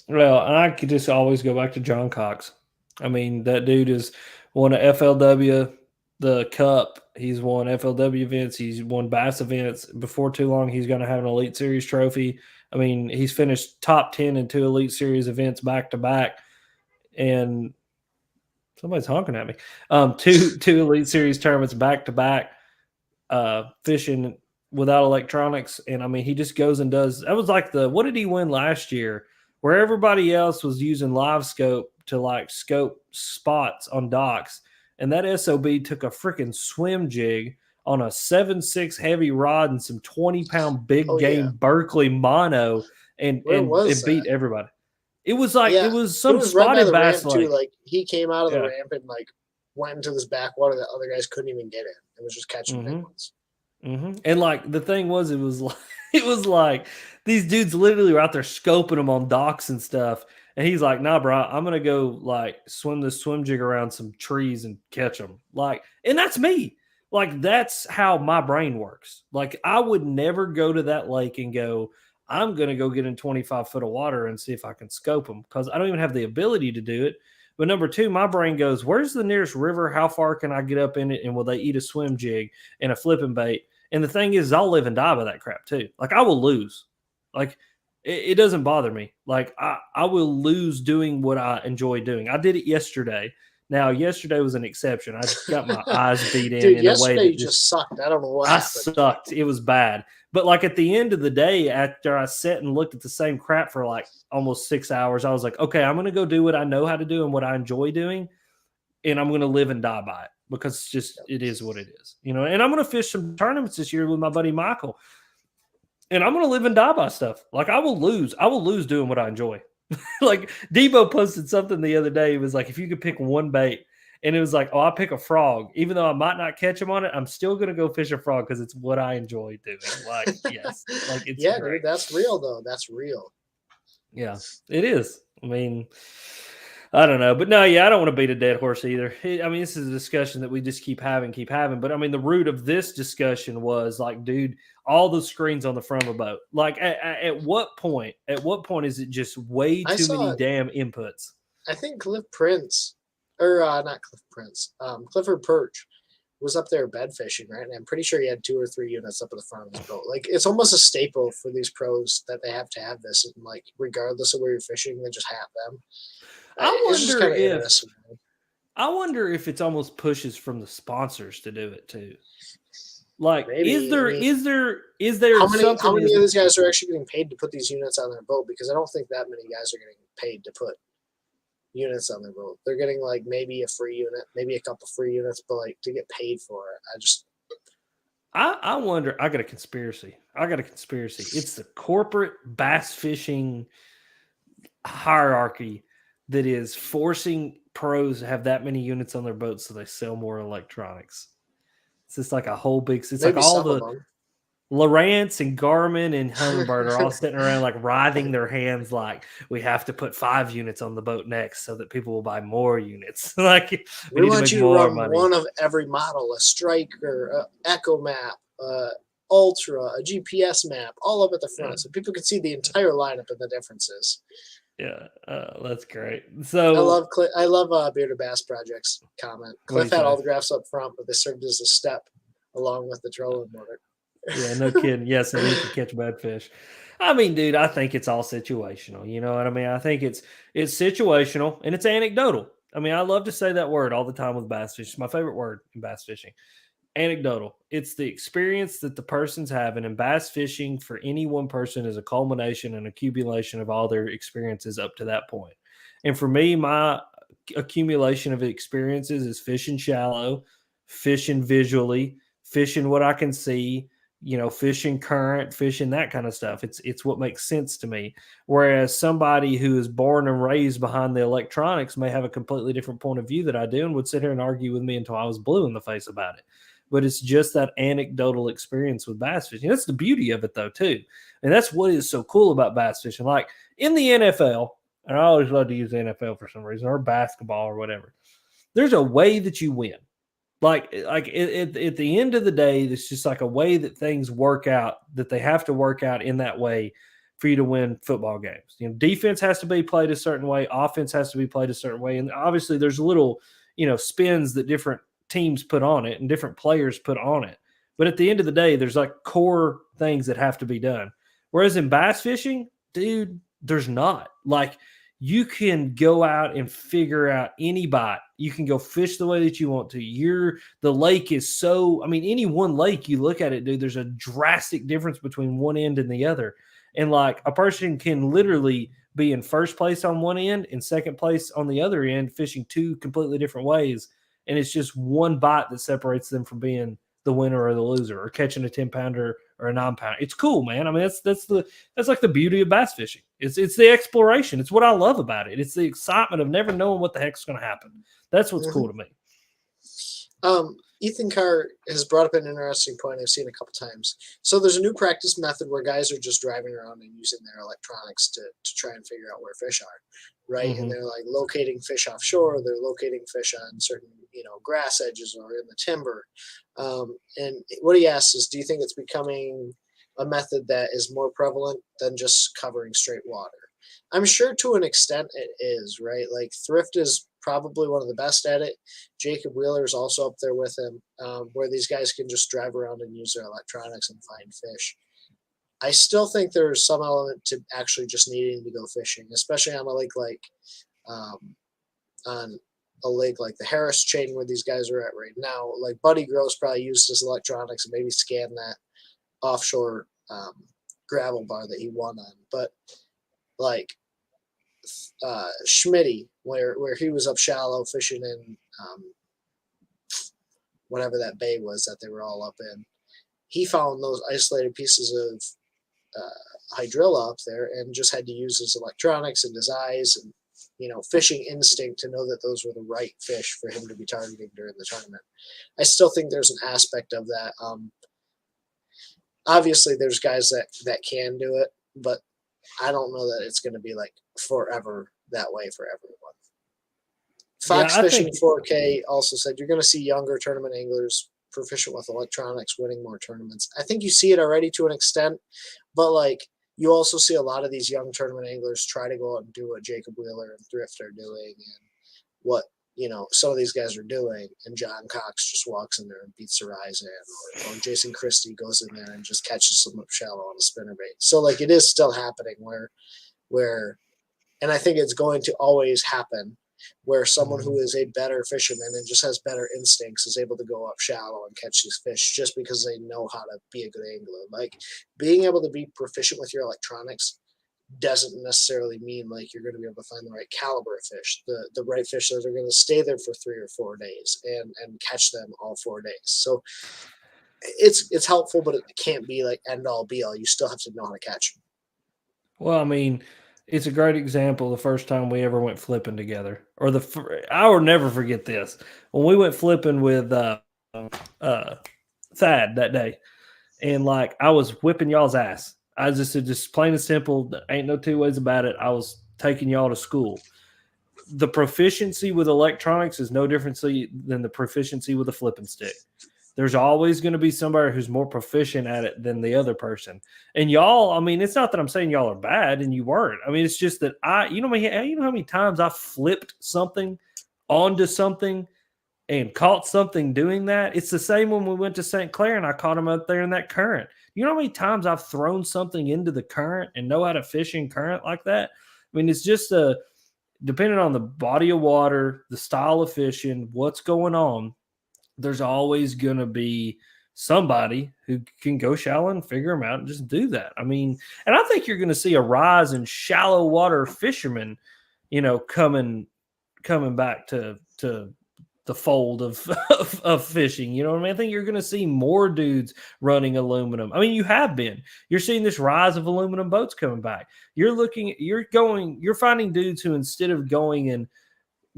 Well, I could just always go back to John Cox. I mean, that dude has won a FLW, the Cup. He's won FLW events. He's won Bass events. Before too long, he's going to have an Elite Series trophy. I mean, he's finished top 10 in 2 Elite Series events back to back. And somebody's honking at me. Two Elite Series tournaments back to back, fishing without electronics. And I mean, he just goes and does. That was like what did he win last year? Where everybody else was using live scope to like scope spots on docks. And that SOB took a freaking swim jig on a 7.6 heavy rod and some 20-pound big game Berkeley mono and beat everybody. It was like it was some spotted bass too. Like, he came out of the ramp and like went into this backwater that other guys couldn't even get in. It was just catching big ones. And like the thing was, it was like these dudes literally were out there scoping them on docks and stuff. And he's like, nah, bro, I'm going to go like swim this swim jig around some trees and catch them. Like, and that's me. Like, that's how my brain works. Like, I would never go to that lake and go, I'm going to go get in 25 foot of water and see if I can scope them, because I don't even have the ability to do it. But number two, my brain goes, where's the nearest river? How far can I get up in it? And will they eat a swim jig and a flipping bait? And the thing is, I'll live and die by that crap too. Like, I will lose. Like, it doesn't bother me. Like, I will lose doing what I enjoy doing. I did it yesterday Now, yesterday was an exception. I got my eyes beat in Dude, in a way yesterday that you just sucked. I don't know what I happened. sucked. It was bad. But like at the end of the day, after I sat and looked at the same crap for like almost 6 hours, I was like, okay, I'm going to go do what I know how to do and what I enjoy doing. And I'm going to live and die by it because it's just, it is what it is, you know. And I'm going to fish some tournaments this year with my buddy Michael. And I'm going to live and die by stuff. Like I will lose doing what I enjoy. Like Debo posted something the other day. It was like, if you could pick one bait, and it was like, oh, I'll pick a frog. Even though I might not catch him on it, I'm still going to go fish a frog because it's what I enjoy doing. Like, yes. Like, it's yeah, great. dude, that's real, though. That's real. Yeah, it is. I mean, I don't know. But no, yeah, I don't want to beat a dead horse either. I mean, this is a discussion that we just keep having. But I mean, the root of this discussion was like, dude, all the screens on the front of a boat. Like, at what point is it just way too many damn inputs? I think Clifford Prince Clifford Perch was up there bed fishing, right? And I'm pretty sure he had 2 or 3 units up at the front of his boat. Like, it's almost a staple for these pros that they have to have this, and like, regardless of where you're fishing, they just have them. I wonder if it's almost pushes from the sponsors to do it too. Like, maybe, is there how many of these guys are actually getting paid to put these units on their boat? Because I don't think that many guys are getting paid to put units on their boat. They're getting like maybe a free unit, maybe a couple free units, but like to get paid for it, I wonder. I got a conspiracy. It's the corporate bass fishing hierarchy that is forcing pros to have that many units on their boats so they sell more electronics. It's just like a whole big. It's maybe like all the Lowrance and Garmin and Humminbird are all sitting around like writhing their hands like, we have to put 5 units on the boat next so that people will buy more units. Like, we want you to run money. One of every model, a Striker, a Echo Map, Ultra, a GPS map, all up at the front, so people can see the entire lineup and the differences. Yeah, that's great. So I love Bearded Bass Project's comment. Cliff had all the graphs up front, but they served as a step along with the trolling motor. Yeah, no kidding. Yes, and he can catch bad fish. I mean, dude, I think it's all situational. You know what I mean? I think it's situational and it's anecdotal. I mean, I love to say that word all the time with bass fishing. It's my favorite word in bass fishing. Anecdotal. It's the experience that the person's having, and bass fishing for any one person is a culmination and accumulation of all their experiences up to that point. And for me, my accumulation of experiences is fishing shallow, fishing visually, fishing what I can see, you know, fishing current, fishing that kind of stuff. It's what makes sense to me. Whereas somebody who is born and raised behind the electronics may have a completely different point of view that I do and would sit here and argue with me until I was blue in the face about it. But it's just that anecdotal experience with bass fishing. That's the beauty of it, though, too. And that's what is so cool about bass fishing. Like in the NFL, and I always love to use the NFL for some reason, or basketball or whatever, there's a way that you win. Like at the end of the day, it's just like a way that things work out, that they have to work out in that way for you to win football games. You know, defense has to be played a certain way, offense has to be played a certain way, and obviously there's little, you know, spins that different teams put on it and different players put on it. But at the end of the day, there's like core things that have to be done. Whereas in bass fishing, dude, there's not. Like, you can go out and figure out any bite. You can go fish the way that you want to. The lake is so, I mean, any one lake you look at it, dude, there's a drastic difference between one end and the other. And like a person can literally be in first place on one end and second place on the other end, fishing 2 completely different ways. And it's just one bite that separates them from being the winner or the loser, or catching a 10-pounder or a 9-pounder. It's cool, man. I mean, that's like the beauty of bass fishing. It's the exploration. It's what I love about it. It's the excitement of never knowing what the heck's going to happen. That's what's cool to me. Ethan Carr has brought up an interesting point I've seen a couple times. So there's a new practice method where guys are just driving around and using their electronics to try and figure out where fish are, right? Mm-hmm. And they're like locating fish offshore. They're locating fish on certain, grass edges or in the timber. And what he asks is, do you think it's becoming a method that is more prevalent than just covering straight water? I'm sure to an extent it is, right? Like Thrift is probably one of the best at it. Jacob Wheeler is also up there with him, where these guys can just drive around and use their electronics and find fish. I still think there's some element to actually just needing to go fishing, especially on a lake like on a lake like the Harris chain where these guys are at right now, like Buddy Gross probably used his electronics and maybe scanned that offshore gravel bar that he won on. But like Schmitty, where he was up shallow fishing in whatever that bay was that they were all up in, he found those isolated pieces of hydrilla up there and just had to use his electronics and his eyes and, you know, fishing instinct to know that those were the right fish for him to be targeting during the tournament. I still think there's an aspect of that. Obviously there's guys that can do it, but I don't know that it's going to be like forever that way for everyone. Fox Fishing 4K also said you're going to see younger tournament anglers proficient with electronics winning more tournaments. I think you see it already to an extent, but like you also see a lot of these young tournament anglers try to go out and do what Jacob Wheeler and Thrift are doing and what, you know, some of these guys are doing, and John Cox just walks in there and beats their eyes in, or Jason Christie goes in there and just catches them up shallow on a spinnerbait. So like it is still happening where, and I think it's going to always happen, where someone who is a better fisherman and just has better instincts is able to go up shallow and catch these fish just because they know how to be a good angler. Like being able to be proficient with your electronics doesn't necessarily mean like you're going to be able to find the right caliber of fish, the right fish that are going to stay there for 3 or 4 days and catch them all 4 days. So it's helpful, but it can't be like end all be all. You still have to know how to catch them. Well, I mean, it's a great example. The first time we ever went flipping together, or I will never forget this when we went flipping with Thad that day, and like I was whipping y'all's ass. I just plain and simple. Ain't no two ways about it. I was taking y'all to school. The proficiency with electronics is no different than the proficiency with a flipping stick. There's always going to be somebody who's more proficient at it than the other person. And y'all, I mean, it's not that I'm saying y'all are bad and you weren't. I mean, it's just that you know how many times I flipped something onto something and caught something doing that? It's the same when we went to St. Clair and I caught him up there in that current. You know how many times I've thrown something into the current and know how to fish in current like that? I mean, it's just depending on the body of water, the style of fishing, what's going on, there's always going to be somebody who can go shallow and figure them out and just do that. I mean, and I think you're going to see a rise in shallow water fishermen, you know, coming back to the fold of fishing. You know what I mean? I think you're going to see more dudes running aluminum. I mean, you have been. You're seeing this rise of aluminum boats coming back. You're finding dudes who, instead of going and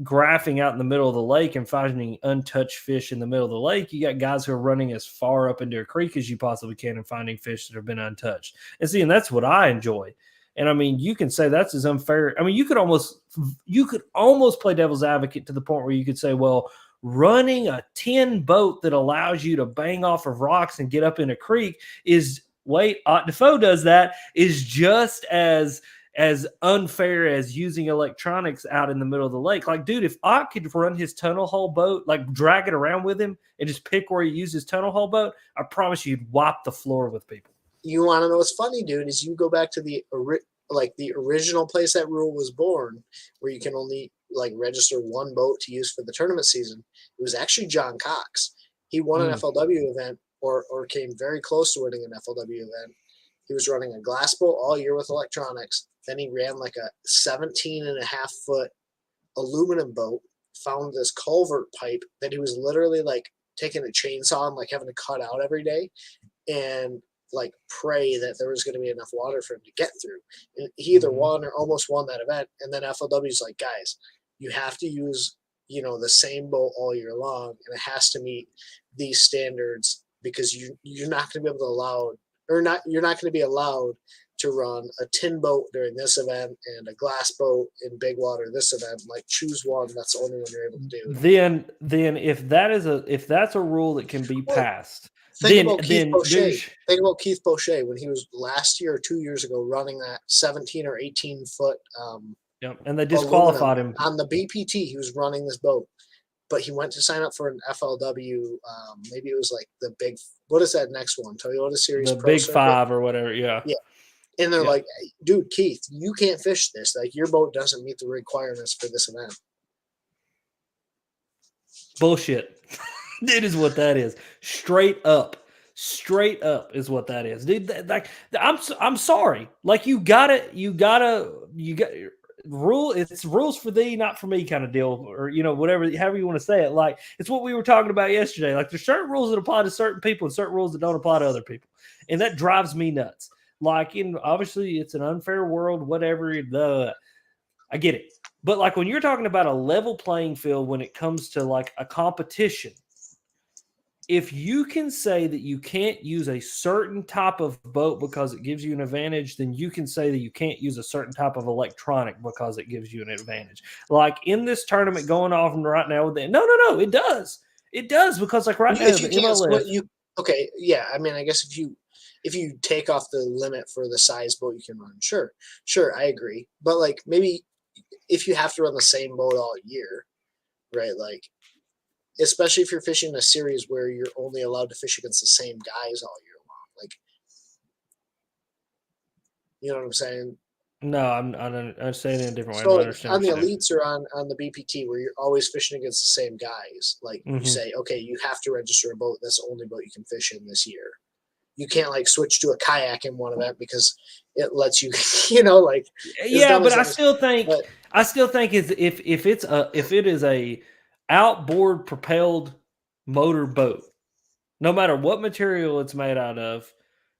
graphing out in the middle of the lake and finding untouched fish in the middle of the lake, you got guys who are running as far up into a creek as you possibly can and finding fish that have been untouched. And that's what I enjoy. And I mean, you can say that's as unfair. I mean, you could almost play devil's advocate to the point where you could say, well, running a 10 boat that allows you to bang off of rocks and get up in a creek is Defoe does that, is just as unfair as using electronics out in the middle of the lake. Like, dude, if Ott could run his tunnel hole boat, like drag it around with him and just pick where he used his tunnel hole boat, I promise you, he'd wipe the floor with people. You want to know what's funny, dude, is you go back to the original place that rule was born, where you can only like register one boat to use for the tournament season. It was actually John Cox. He won an FLW event or came very close to winning an FLW event. He was running a glass boat all year with electronics. Then he ran like a 17.5-foot aluminum boat, found this culvert pipe that he was literally like taking a chainsaw and like having to cut out every day and like pray that there was going to be enough water for him to get through. And he either won or almost won that event. And then FLW's like, guys, you have to use, you know, the same boat all year long, and it has to meet these standards because you're not going to be able to you're not going to be allowed to run a tin boat during this event and a glass boat in big water this event. Like, choose one. That's the only one you're able to do. Then if that's a rule that can be passed, think about Keith Boucher when he was last year or 2 years ago running that 17 or 18 foot. And they disqualified him on the BPT. He was running this boat, but he went to sign up for an FLW. Maybe it was like the big. What is that next one? Toyota Series. The Big Circuit? 5 or whatever. Yeah. Yeah. And they're like, dude, Keith, you can't fish this. Like, your boat doesn't meet the requirements for this event. Bullshit. It is what that is. Straight up is what that is, dude. I'm sorry. Like you gotta rule. It's rules for thee, not for me, kind of deal, or whatever, however you want to say it. Like it's what we were talking about yesterday. Like there's certain rules that apply to certain people and certain rules that don't apply to other people, and that drives me nuts. Like obviously it's an unfair world, whatever. I get it. But like when you're talking about a level playing field when it comes to like a competition, if you can say that you can't use a certain type of boat because it gives you an advantage, then you can say that you can't use a certain type of electronic because it gives you an advantage. Like in this tournament going on right now with that. No, it does. It does, because like right now the MLF. Okay, yeah. I mean, I guess if you take off the limit for the size boat you can run, sure, I agree. But like maybe if you have to run the same boat all year, right? Like, especially if you're fishing a series where you're only allowed to fish against the same guys all year long, like, you know what I'm saying? No, I'm saying it in a different way. So I understand on the elites or on the BPT where you're always fishing against the same guys, like you say, okay, you have to register a boat. That's the only boat you can fish in this year. You can't like switch to a kayak in one event because it lets you, like. Yeah, but I still think is if it is a outboard propelled motor boat, no matter what material it's made out of,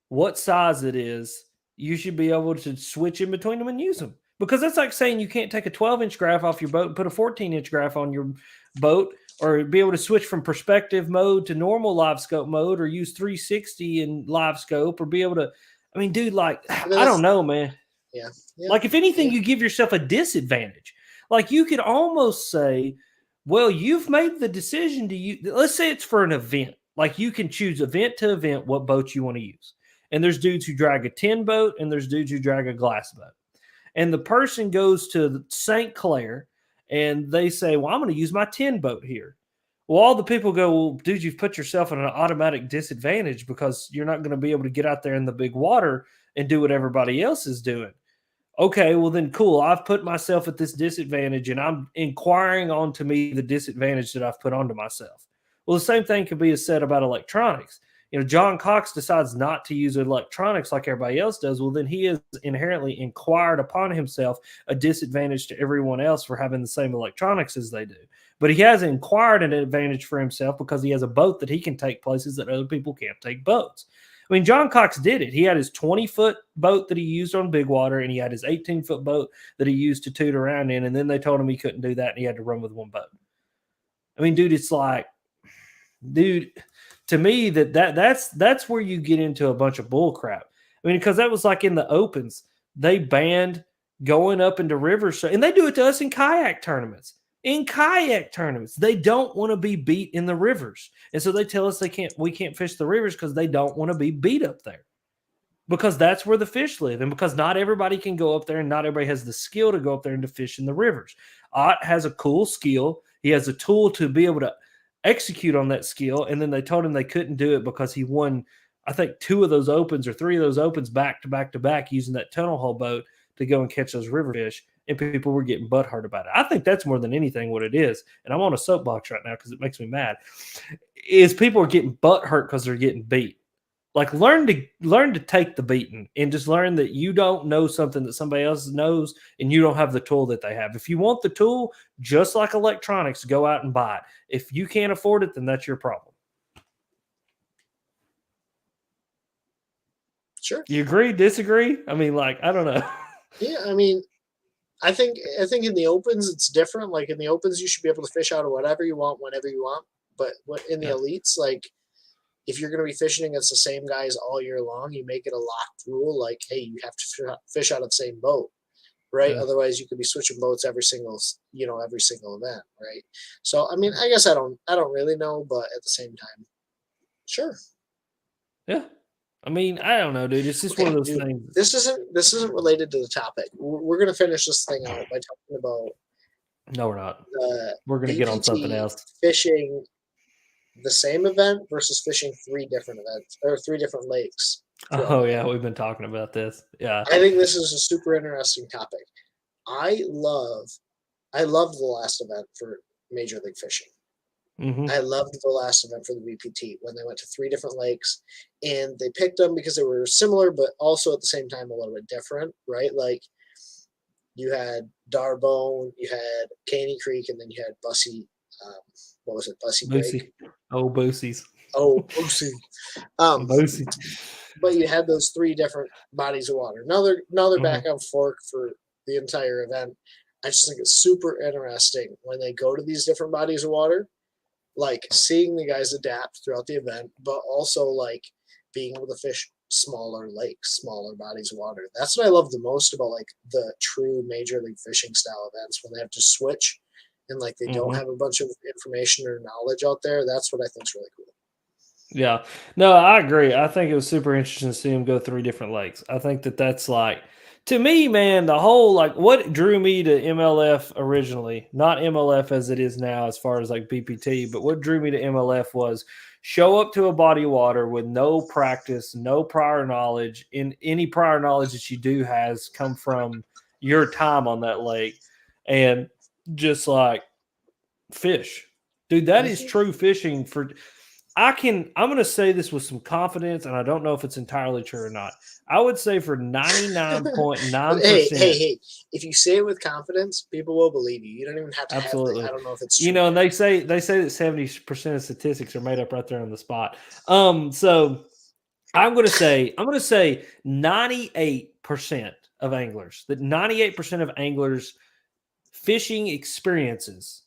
what size it is, you should be able to switch in between them and use them. Because that's like saying you can't take a 12-inch graph off your boat and put a 14-inch graph on your boat, or be able to switch from perspective mode to normal live scope mode, or use 360 in live scope, or be able to. I mean, dude, like I don't know, man. Yeah. Like if anything, you give yourself a disadvantage. Like you could almost say, well, you've made the decision to use. Let's say it's for an event. Like you can choose event to event what boat you want to use. And there's dudes who drag a tin boat, and there's dudes who drag a glass boat. And the person goes to St. Clair and they say, well, I'm going to use my tin boat here. Well, all the people go, well, dude, you've put yourself in an automatic disadvantage because you're not going to be able to get out there in the big water and do what everybody else is doing. Okay, well then cool. I've put myself at this disadvantage, and I'm inquiring onto me the disadvantage that I've put onto myself. Well, the same thing could be said about electronics. John Cox decides not to use electronics like everybody else does. Well, then he has inherently inquired upon himself a disadvantage to everyone else for having the same electronics as they do. But he has inquired an advantage for himself because he has a boat that he can take places that other people can't take boats. I mean, John Cox did it. He had his 20-foot boat that he used on big water, and he had his 18-foot boat that he used to toot around in, and then they told him he couldn't do that, and he had to run with one boat. I mean, dude, it's like, dude, to me, that's where you get into a bunch of bull crap. I mean, because that was like in the opens, they banned going up into rivers, and they do it to us in kayak tournaments. In kayak tournaments, they don't want to be beat in the rivers, and so they tell us we can't fish the rivers because they don't want to be beat up there, because that's where the fish live, and because not everybody can go up there, and not everybody has the skill to go up there and to fish in the rivers. Ott has a cool skill; he has a tool to be able to execute on that skill, and then they told him they couldn't do it because he won, I think, 2 of those opens or 3 of those opens back to back to back using that tunnel hole boat to go and catch those river fish, and people were getting butthurt about it. I think that's more than anything what it is, and I'm on a soapbox right now because it makes me mad, is people are getting butthurt because they're getting beat. Like learn to take the beating, and just learn that you don't know something that somebody else knows, and you don't have the tool that they have. If you want the tool, just like electronics, go out and buy it. If you can't afford it, then that's your problem. Sure. You agree? Disagree? I mean, like, I don't know. Yeah, I mean, I think in the opens it's different. Like in the opens, you should be able to fish out of whatever you want, whenever you want. But in the elites, like, if you're going to be fishing against the same guys all year long, you make it a locked rule. Like, hey, you have to fish out of the same boat, right? Yeah. Otherwise, you could be switching boats every single event, right? So, I mean, I guess I don't really know, but at the same time, sure. Yeah. I mean, I don't know, dude. It's just one of those things. This isn't related to the topic. We're going to finish this thing out by talking about. No, we're not. We're going to get on something else. Fishing the same event versus fishing 3 different events or 3 different lakes. Oh yeah, we've been talking about this. Yeah, I think this is a super interesting topic. I loved the last event for Major League Fishing. I loved the last event for the VPT when they went to 3 different lakes, and they picked them because they were similar, but also at the same time a little bit different, right? Like you had Darbone, you had Caney Creek, and then you had Bussy. What was it? Bussy Break. Oh, Boosies. Oh, Bussy. Boosy. But you had those 3 different bodies of water. Now they're back on Fork for the entire event. I just think it's super interesting when they go to these different bodies of water, like seeing the guys adapt throughout the event, but also like being able to fish smaller lakes, smaller bodies of water. That's what I love the most about like the true major league fishing style events, when they have to switch and like they don't have a bunch of information or knowledge out there. That's what I think is really cool. Yeah, no, I agree. I think it was super interesting to see him go 3 different lakes. I think that's like, to me, man, the whole, like, what drew me to MLF originally, not MLF as it is now as far as like BPT, but what drew me to MLF was show up to a body of water with no practice, no prior knowledge, and any prior knowledge that you do has come from your time on that lake, and just like fish. Dude, that is true fishing for... I'm going to say this with some confidence, and I don't know if it's entirely true or not. I would say for 99.9%. Hey, if you say it with confidence, people will believe you. You don't even have to absolutely. I don't know if it's true. You know, and they say that 70% of statistics are made up right there on the spot. So I'm going to say 98% of anglers, that 98% of anglers fishing experiences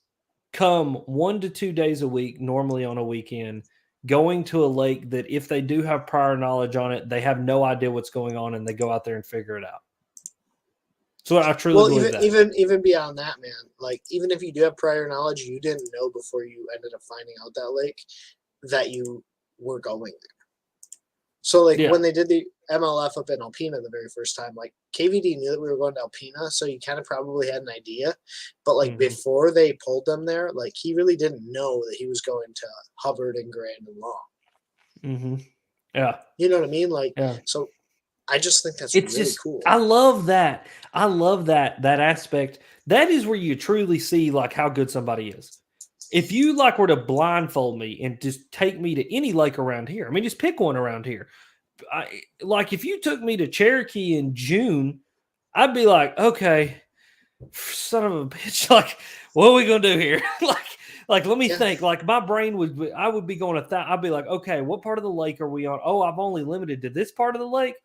come 1 to 2 days a week, normally on a weekend, going to a lake that if they do have prior knowledge on it, they have no idea what's going on, and they go out there and figure it out. So I truly believe that. Even beyond that, man, like even if you do have prior knowledge, you didn't know before you ended up finding out that lake that you were going there. So like when they did the MLF up in Alpena the very first time, like KVD knew that we were going to Alpena, so he kind of probably had an idea. But like before they pulled them there, like he really didn't know that he was going to Hubbard and Grand and Long. Yeah. You know what I mean? Like, so I just think that's really cool. I love that. I love that aspect. That is where you truly see like how good somebody is. If you like were to blindfold me and just take me to any lake around here, I mean, just pick one around here. Like if you took me to Cherokee in June, I'd be like, okay, son of a bitch. Like, what are we going to do here? like, let me think. Like my brain I would be going I'd be like, okay, what part of the lake are we on? Oh, I've only limited to this part of the lake.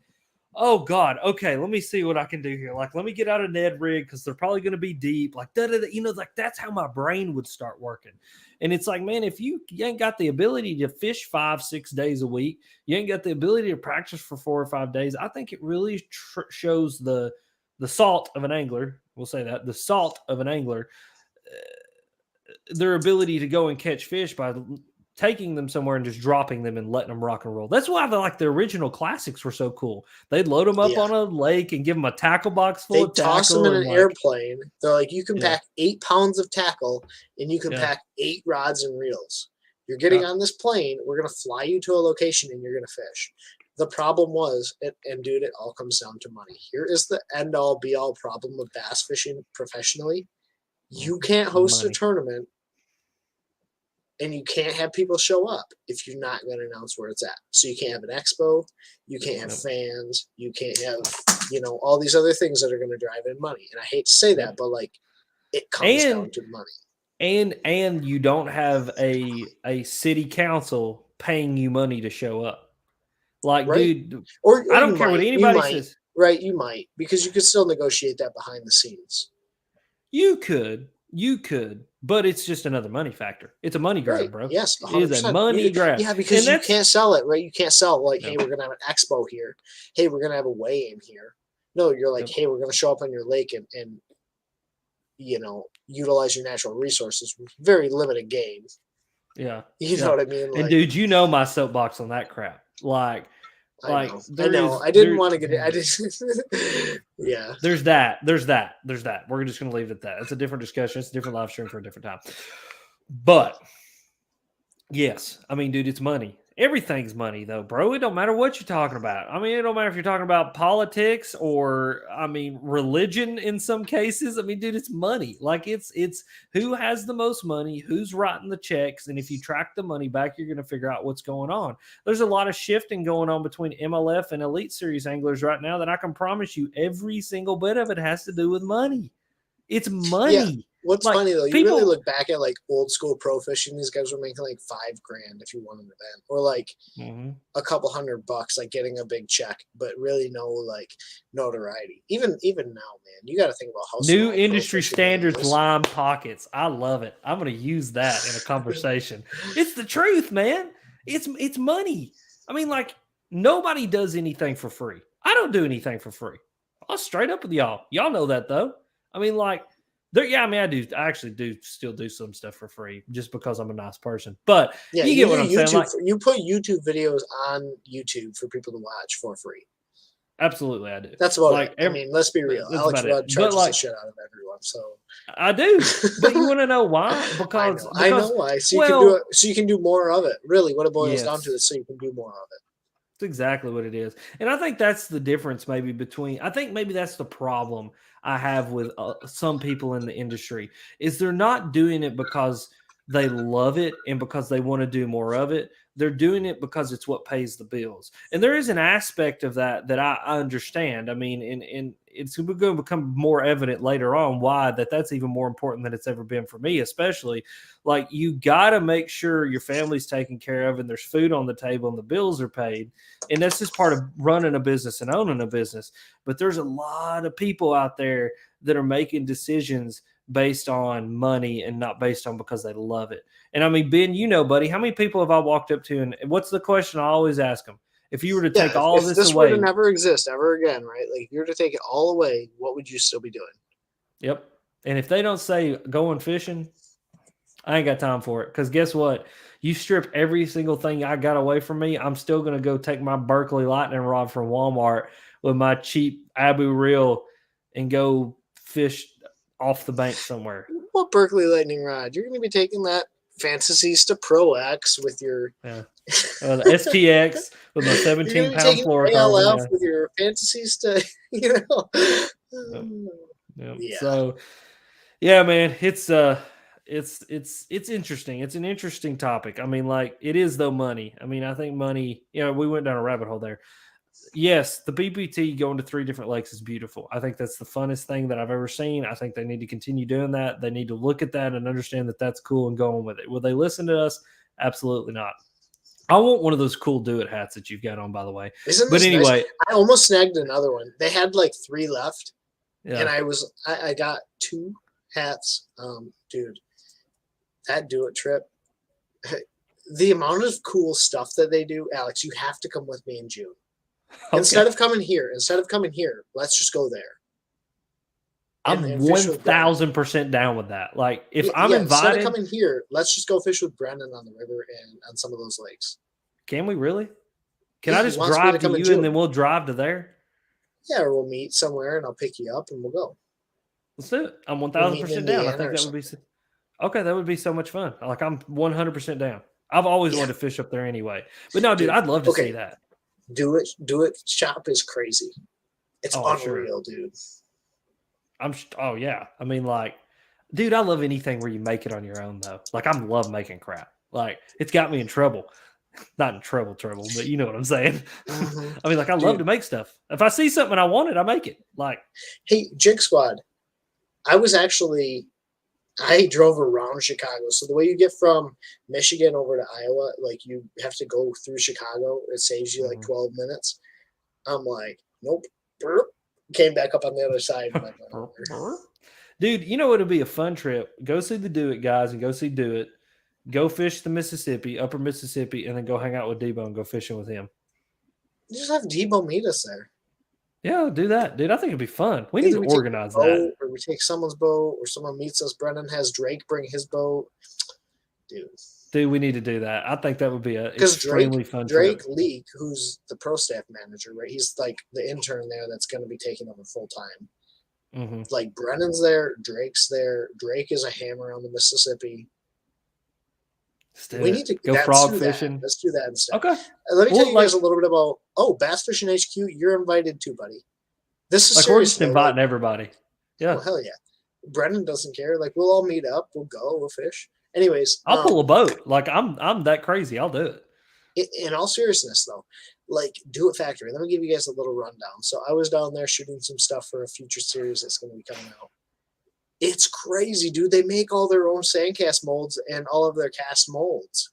Oh God. Okay. Let me see what I can do here. Like, let me get out a Ned rig, because they're probably going to be deep. Like, you know, like that's how my brain would start working. And it's like, man, if you ain't got the ability to fish 5-6 days a week, you ain't got the ability to practice for 4 or 5 days. I think it really shows the salt of an angler. We'll say that the salt of an angler, their ability to go and catch fish by taking them somewhere and just dropping them and letting them rock and roll. That's why the original classics were so cool. They'd load them up on a lake and give them a tackle box full of tackle. They toss them in an airplane. They're like, you can pack 8 pounds of tackle and you can pack 8 rods and reels. You're getting on this plane. We're going to fly you to a location and you're going to fish. The problem was, and dude, it all comes down to money. Here is the end all be all problem of bass fishing professionally. You can't host a tournament and you can't have people show up if you're not going to announce where it's at. So you can't have an expo, you can't have fans, you can't have, you know, all these other things that are going to drive in money. And I hate to say that, but like it comes down to money. And you don't have a city council paying you money to show up. Like, dude, or I don't care what anybody says. Right, you might, because you could still negotiate that behind the scenes. You could, but it's just another money factor. It's a money grab, bro. Yes, 100%. It is a money grab. Yeah, because you can't sell it, right? You can't sell like, hey, we're gonna have an expo here. Hey, we're gonna have a weigh-in here. No, you're like, hey, we're gonna show up on your lake and you know, utilize your natural resources. Very limited game. Yeah, you know what I mean. Like, and dude, you know my soapbox on that crap. I know. I didn't want to get it. I just yeah. There's that. We're just gonna leave it at that. It's a different discussion. It's a different live stream for a different time. But yes, I mean, dude, it's money. Everything's money though, bro. It don't matter what you're talking about. I mean, it don't matter if you're talking about politics or religion in some cases. I mean, dude, it's money. Like it's who has the most money, who's writing the checks, and if you track the money back, you're going to figure out what's going on. There's a lot of shifting going on between MLF and Elite Series anglers right now that I can promise you every single bit of it has to do with money. It's money. Yeah. What's funny though, you people really look back at like old school pro fishing, these guys were making like $5,000 if you won an event, or like a couple $100, like getting a big check, but really no like notoriety. Even now, man, you got to think about how new industry standards line pockets. I love it. I'm going to use that in a conversation. It's the truth, man. It's money. I mean, like nobody does anything for free. I don't do anything for free. I'll straight up with y'all. Y'all know that though. I mean, like. I do. I actually do still do some stuff for free just because I'm a nice person. But yeah, you get what I'm saying. Like, you put YouTube videos on YouTube for people to watch for free. Absolutely, I do. That's about it. I mean, let's be real. Alex Rudd charges the shit out of everyone. So I do. But you want to know why? Because I know why. So you can do it. So you can do more of it. Really, what it boils down to is so you can do more of it. That's exactly what it is. And I think that's the difference maybe between, I think maybe that's the problem I have with some people in the industry is they're not doing it because they love it and because they want to do more of it. They're doing it because it's what pays the bills. And there is an aspect of that I understand. I mean, and it's going to become more evident later on why that's even more important than it's ever been for me, especially like you got to make sure your family's taken care of and there's food on the table and the bills are paid. And that's just part of running a business and owning a business. But there's a lot of people out there that are making decisions based on money and not based on because they love it. And I mean, Ben, you know, buddy, how many people have I walked up to and what's the question I always ask them? If you were to take all this away, were to never exist ever again, right? Like if you were to take it all away, what would you still be doing? Yep. And if they don't say going fishing, I ain't got time for it. Because guess what? You strip every single thing I got away from me, I'm still going to go take my Berkeley lightning rod from Walmart with my cheap Abu reel and go fish off the bank somewhere. What Berkeley lightning rod? You're going to be taking that Fantasies to Pro X with your the STX with my 17-pound fluorocarbon with your Fantasies to Yeah. So yeah, man, it's interesting. It's an interesting topic. I mean, like it is though money. I mean, I think money. We went down a rabbit hole there. Yes, the BPT going to 3 different lakes is beautiful. I think that's the funnest thing that I've ever seen. I think they need to continue doing that. They need to look at that and understand that that's cool and go on with it. Will they listen to us? Absolutely not. I want one of those cool do it hats that you've got on, by the way. But anyway, nice? I almost snagged another one. They had like 3 left, and I got 2 hats. Dude, that do it trip. The amount of cool stuff that they do, Alex, you have to come with me in June. Okay. Instead of coming here, let's just go there. I'm 1,000% down with that. Like, if I'm invited, instead of coming here, let's just go fish with Brendan on the river and on some of those lakes. Can we really? Can I just drive to you and then we'll drive to there? Yeah, or we'll meet somewhere and I'll pick you up and we'll go. Let's do it. I'm 1,000% down. I think that would be okay. That would be so much fun. Like, I'm 100% down. I've always wanted to fish up there anyway. But no, dude, I'd love to see that. Do it. Shop is crazy. It's unreal, dude. Yeah. I mean, like, dude, I love anything where you make it on your own, though. Like, I love making crap. Like, it's got me in trouble. Not in trouble, but you know what I'm saying. Mm-hmm. I mean, like, I love to make stuff. If I see something I want it, I make it. Like, hey, Jig Squad, I drove around Chicago. So the way you get from Michigan over to Iowa, like you have to go through Chicago. It saves you like 12 minutes. I'm like, nope. Burp. Came back up on the other side. Dude, you know what would be a fun trip? Go see the Do It guys and go see Do It. Go fish the Mississippi, upper Mississippi, and then go hang out with Debo and go fishing with him. Just have Debo meet us there. Yeah, do that, dude. I think it'd be fun. We need to organize that. Or we take someone's boat, or someone meets us. Brendan has Drake bring his boat. Dude, we need to do that. I think that would be a extremely fun trip. Drake Leake, who's the pro staff manager, right? He's like the intern there that's going to be taking over full time. Mm-hmm. Like Brennan's there, Drake's there. Drake is a hammer on the Mississippi. We need to go frog fishing. Let's do that instead. Okay. Let me tell you guys a little bit about. Bass Fishing HQ. You're invited too, buddy. This is like serious, we're just inviting everybody. Yeah. Well, hell yeah. Brendan doesn't care. Like we'll all meet up. We'll go. We'll fish. Anyways, I'll pull a boat. Like I'm that crazy. I'll do it. In all seriousness, though, like Do It Factory. Let me give you guys a little rundown. So I was down there shooting some stuff for a future series that's going to be coming out. It's crazy, dude. They make all their own sandcast molds and all of their cast molds.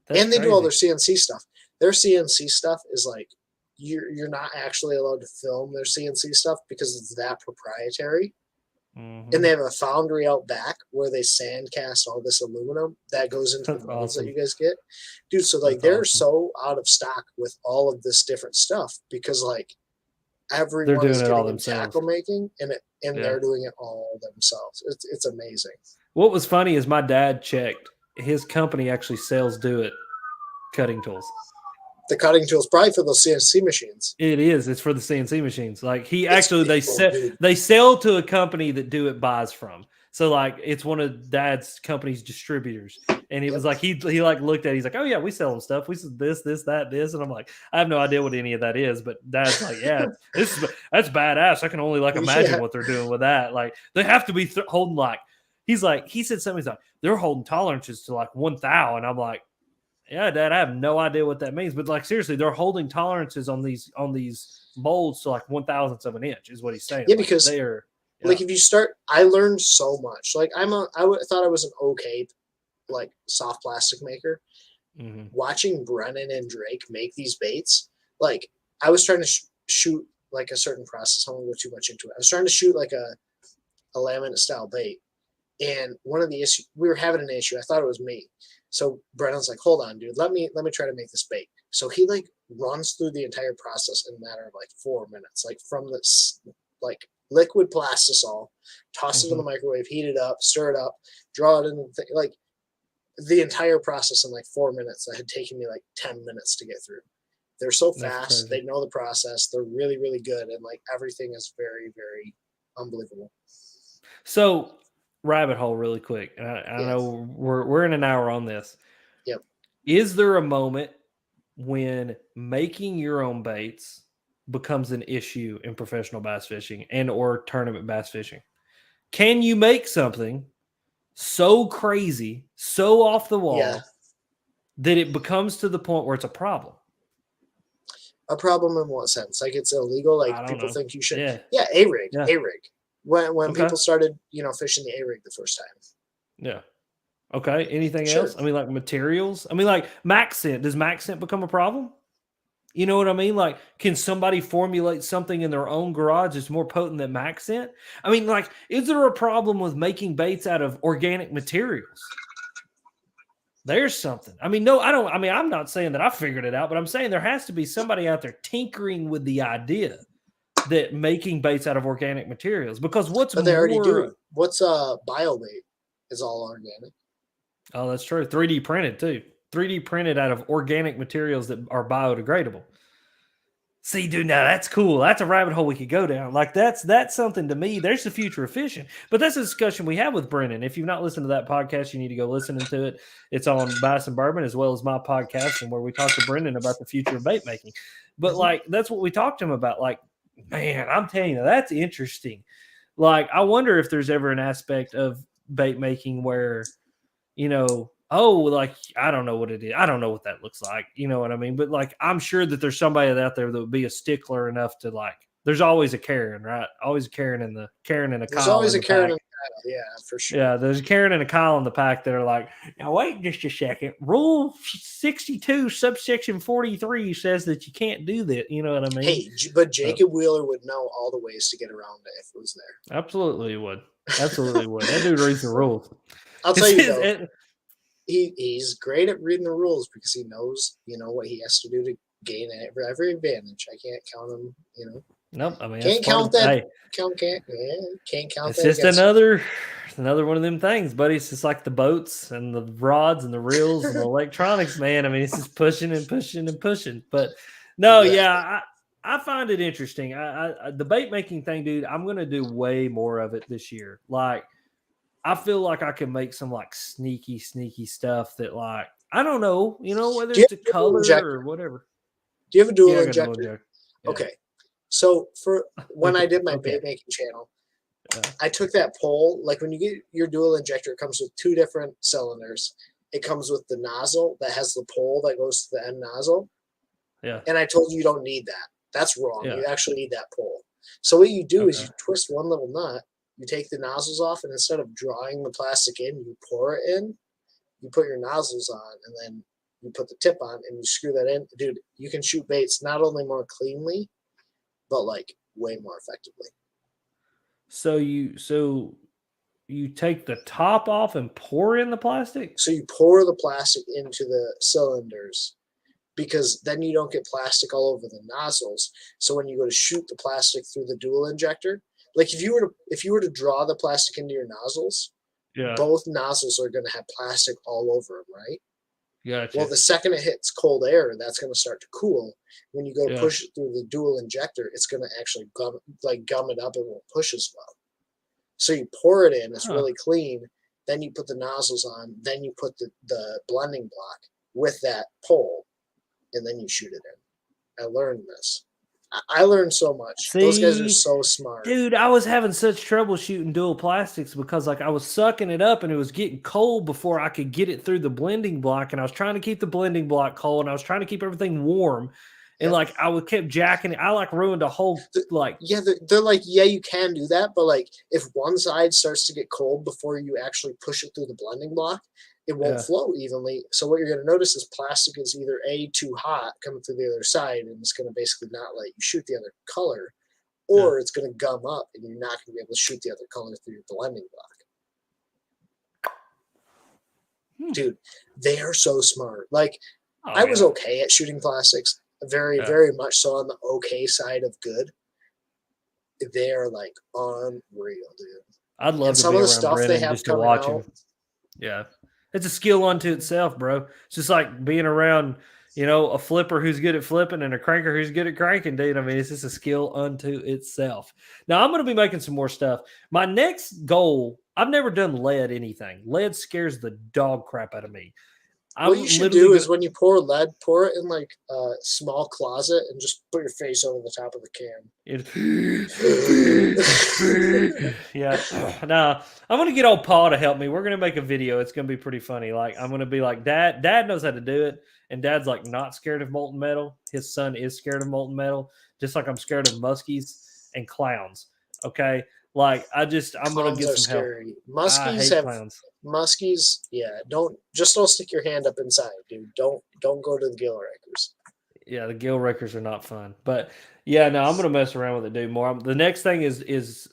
And they do all their CNC stuff. Their CNC stuff is like you're not actually allowed to film their CNC stuff because it's that proprietary. Mm-hmm. And they have a foundry out back where they sand cast all this aluminum that goes into the molds that you guys get. Dude, so like they're so out of stock with all of this different stuff because like everyone is getting into tackle making and they're doing it all themselves. It's amazing. What was funny is my dad checked. His company actually sells Do It cutting tools. The cutting tools probably for those CNC machines. It is. It's for the CNC machines. Like they sell to a company that Do It buys from. So like it's one of Dad's company's distributors. And it was like he like looked at it, he's like, oh yeah, we sell them stuff. We sell this, that, this. And I'm like, I have no idea what any of that is, but Dad's like, yeah, that's badass. I can only like imagine what they're doing with that. Like they have to be holding like he said something, he's like, they're holding tolerances to like 1 thou. And I'm like, yeah, Dad, I have no idea what that means. But like seriously, they're holding tolerances on these molds to like 1,000th of an inch is what he's saying. Yeah, because they are like if you start, I learned so much. Like I thought I was an okay like soft plastic maker. Mm-hmm. Watching Brennan and Drake make these baits, like I was trying to shoot like a certain process. I won't go too much into it. I was trying to shoot like a laminate style bait, and one of the issues we were having an issue. I thought it was me. So Brennan's like, hold on, dude, let me try to make this bait. So he like runs through the entire process in a matter of like 4 minutes, like from this like liquid plastisol, toss it in the microwave, heat it up, stir it up, draw it in like the entire process in like 4 minutes that had taken me like 10 minutes to get through. They're so fast. They know the process. They're really, really good. And like everything is very, very unbelievable. So rabbit hole really quick. And I know we're in an hour on this. Yep. Is there a moment when making your own baits becomes an issue in professional bass fishing and or tournament bass fishing? Can you make something so crazy, so off the wall that it becomes to the point where it's a problem? A problem in what sense? Like it's illegal? Like people think you should? Yeah, A-rig. Yeah. A-rig. When people started, fishing the A-rig the first time. Yeah. Okay. Anything else? I mean, like materials? I mean, like max scent. Does max scent become a problem? You know what I mean? Like, can somebody formulate something in their own garage that's more potent than max scent? I mean, like, is there a problem with making baits out of organic materials? There's something. I mean, no, I don't. I mean, I'm not saying that I figured it out, but I'm saying there has to be somebody out there tinkering with the idea that making baits out of organic materials, because they already do. What's bio bait is all organic. Oh, that's true. 3D printed too. 3D printed out of organic materials that are biodegradable. See, dude, now that's cool. That's a rabbit hole we could go down. Like that's something to me. There's the future of fishing. But that's a discussion we have with Brennan. If you've not listened to that podcast, you need to go listen to it. It's on Bass and Bourbon as well as my podcast, and where we talk to Brennan about the future of bait making. But like that's what we talked to him about. Like, man, I'm telling you, that's interesting. Like, I wonder if there's ever an aspect of bait making where, like, I don't know what it is. I don't know what that looks like. You know what I mean? But like, I'm sure that there's somebody out there that would be a stickler enough to like, there's always a Karen, right? Always a Karen and a Kyle. There's always a Karen and a Kyle. Yeah, for sure. Yeah, there's a Karen and a Kyle in the pack that are like, now wait just a second. Rule 62, subsection 43 says that you can't do that. You know what I mean? Hey, but Jacob Wheeler would know all the ways to get around it if it was there. Absolutely would. Absolutely would. That dude reads the rules. I'll tell you though, he's great at reading the rules because he knows, what he has to do to gain every advantage. I can't count him, Nope. I mean, can't count that. Hey, can't count it's that. It's just another one of them things, buddy. It's just like the boats and the rods and the reels and the electronics, man. I mean, it's just pushing and pushing and pushing. But no, I find it interesting. The bait making thing, dude, I'm going to do way more of it this year. Like, I feel like I can make some like sneaky stuff that like I don't know, whether it's a color or whatever. Do you have a dual Yeah, I got a injector? dual injector. Yeah. Okay. So for when I did my bait making channel, I took that pole. Like when you get your dual injector, it comes with 2 different cylinders. It comes with the nozzle that has the pole that goes to the end nozzle. Yeah. And I told you don't need that. That's wrong. Yeah. You actually need that pole. So what you do is you twist one little nut, you take the nozzles off, and instead of drawing the plastic in, you pour it in, you put your nozzles on, and then you put the tip on, and you screw that in. Dude, you can shoot baits not only more cleanly, but like way more effectively. So you take the top off and pour in the plastic? So you pour the plastic into the cylinders, because then you don't get plastic all over the nozzles. So when you go to shoot the plastic through the dual injector, like if you were to draw the plastic into your nozzles, both nozzles are going to have plastic all over them, right? Gotcha. Well, the second it hits cold air, that's going to start to cool. When you go to push it through the dual injector, it's going to actually gum it up. It won't push as well. So you pour it in, it's really clean. Then you put the nozzles on. Then you put the blending block with that pole, and then you shoot it in. I learned this. I learned so much. See, those guys are so smart. Dude, I was having such trouble shooting dual plastics because like I was sucking it up and it was getting cold before I could get it through the blending block, and I was trying to keep the blending block cold, and I was trying to keep everything warm. And like I would kept jacking it. I like ruined a whole like they're like, yeah, you can do that, but like if one side starts to get cold before you actually push it through the blending block, it won't flow evenly. So what you're going to notice is plastic is either too hot coming through the other side, and it's going to basically not let you shoot the other color, or it's going to gum up and you're not going to be able to shoot the other color through your blending block. Dude, they are so smart. Like I was okay at shooting plastics. Very, very much so on the okay side of good. They are like unreal, dude. I'd love to some be of the around stuff Brennan they have just to watch out. him. Yeah, it's a skill unto itself, bro. It's just like being around, a flipper who's good at flipping and a cranker who's good at cranking, dude. I mean, it's just a skill unto itself. Now, I'm going to be making some more stuff. My next goal, I've never done lead anything. Lead scares the dog crap out of me. What you should do is when you pour lead, pour it in like a small closet and just put your face over the top of the can. Yeah. Now, I'm going to get old Paul to help me. We're going to make a video. It's going to be pretty funny. Like, I'm going to be like, Dad knows how to do it. And Dad's like not scared of molten metal. His son is scared of molten metal, just like I'm scared of muskies and clowns. Okay. Like, I'm going to get some scary. help. Muskies have clowns. Muskies, don't stick your hand up inside, dude. Don't go to the gill rakers. Yeah, the gill rakers are not fun. But yeah, no, I'm gonna mess around with it, dude. More. The next thing is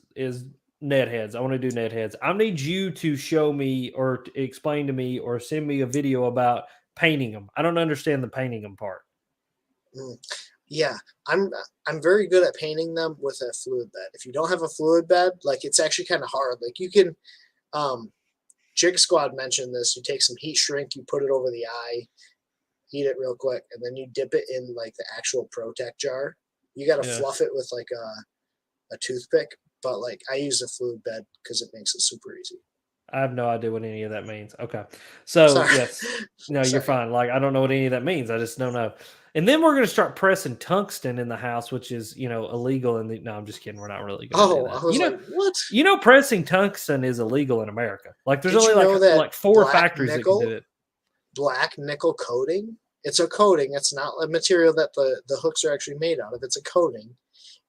net heads. I want to do net heads. I need you to show me or to explain to me or send me a video about painting them. I don't understand the painting them part. Yeah, I'm very good at painting them with a fluid bed. If you don't have a fluid bed, like it's actually kind of hard. Like you can Jig Squad mentioned this. You take some heat shrink, you put it over the eye, heat it real quick, and then you dip it in like the actual Protect jar. You got to fluff it with like a toothpick, but like I use a fluid bed because it makes it super easy. I have no idea what any of that means. Okay. So yes, no, you're fine. Like, I don't know what any of that means. I just don't know. And then we're going to start pressing tungsten in the house, which is, illegal. No, I'm just kidding. We're not really going to do that. I was like, what? Pressing tungsten is illegal in America. Like there's only like 4 factories that can do it. Black nickel coating. It's a coating. It's not a material that the hooks are actually made out of. It's a coating.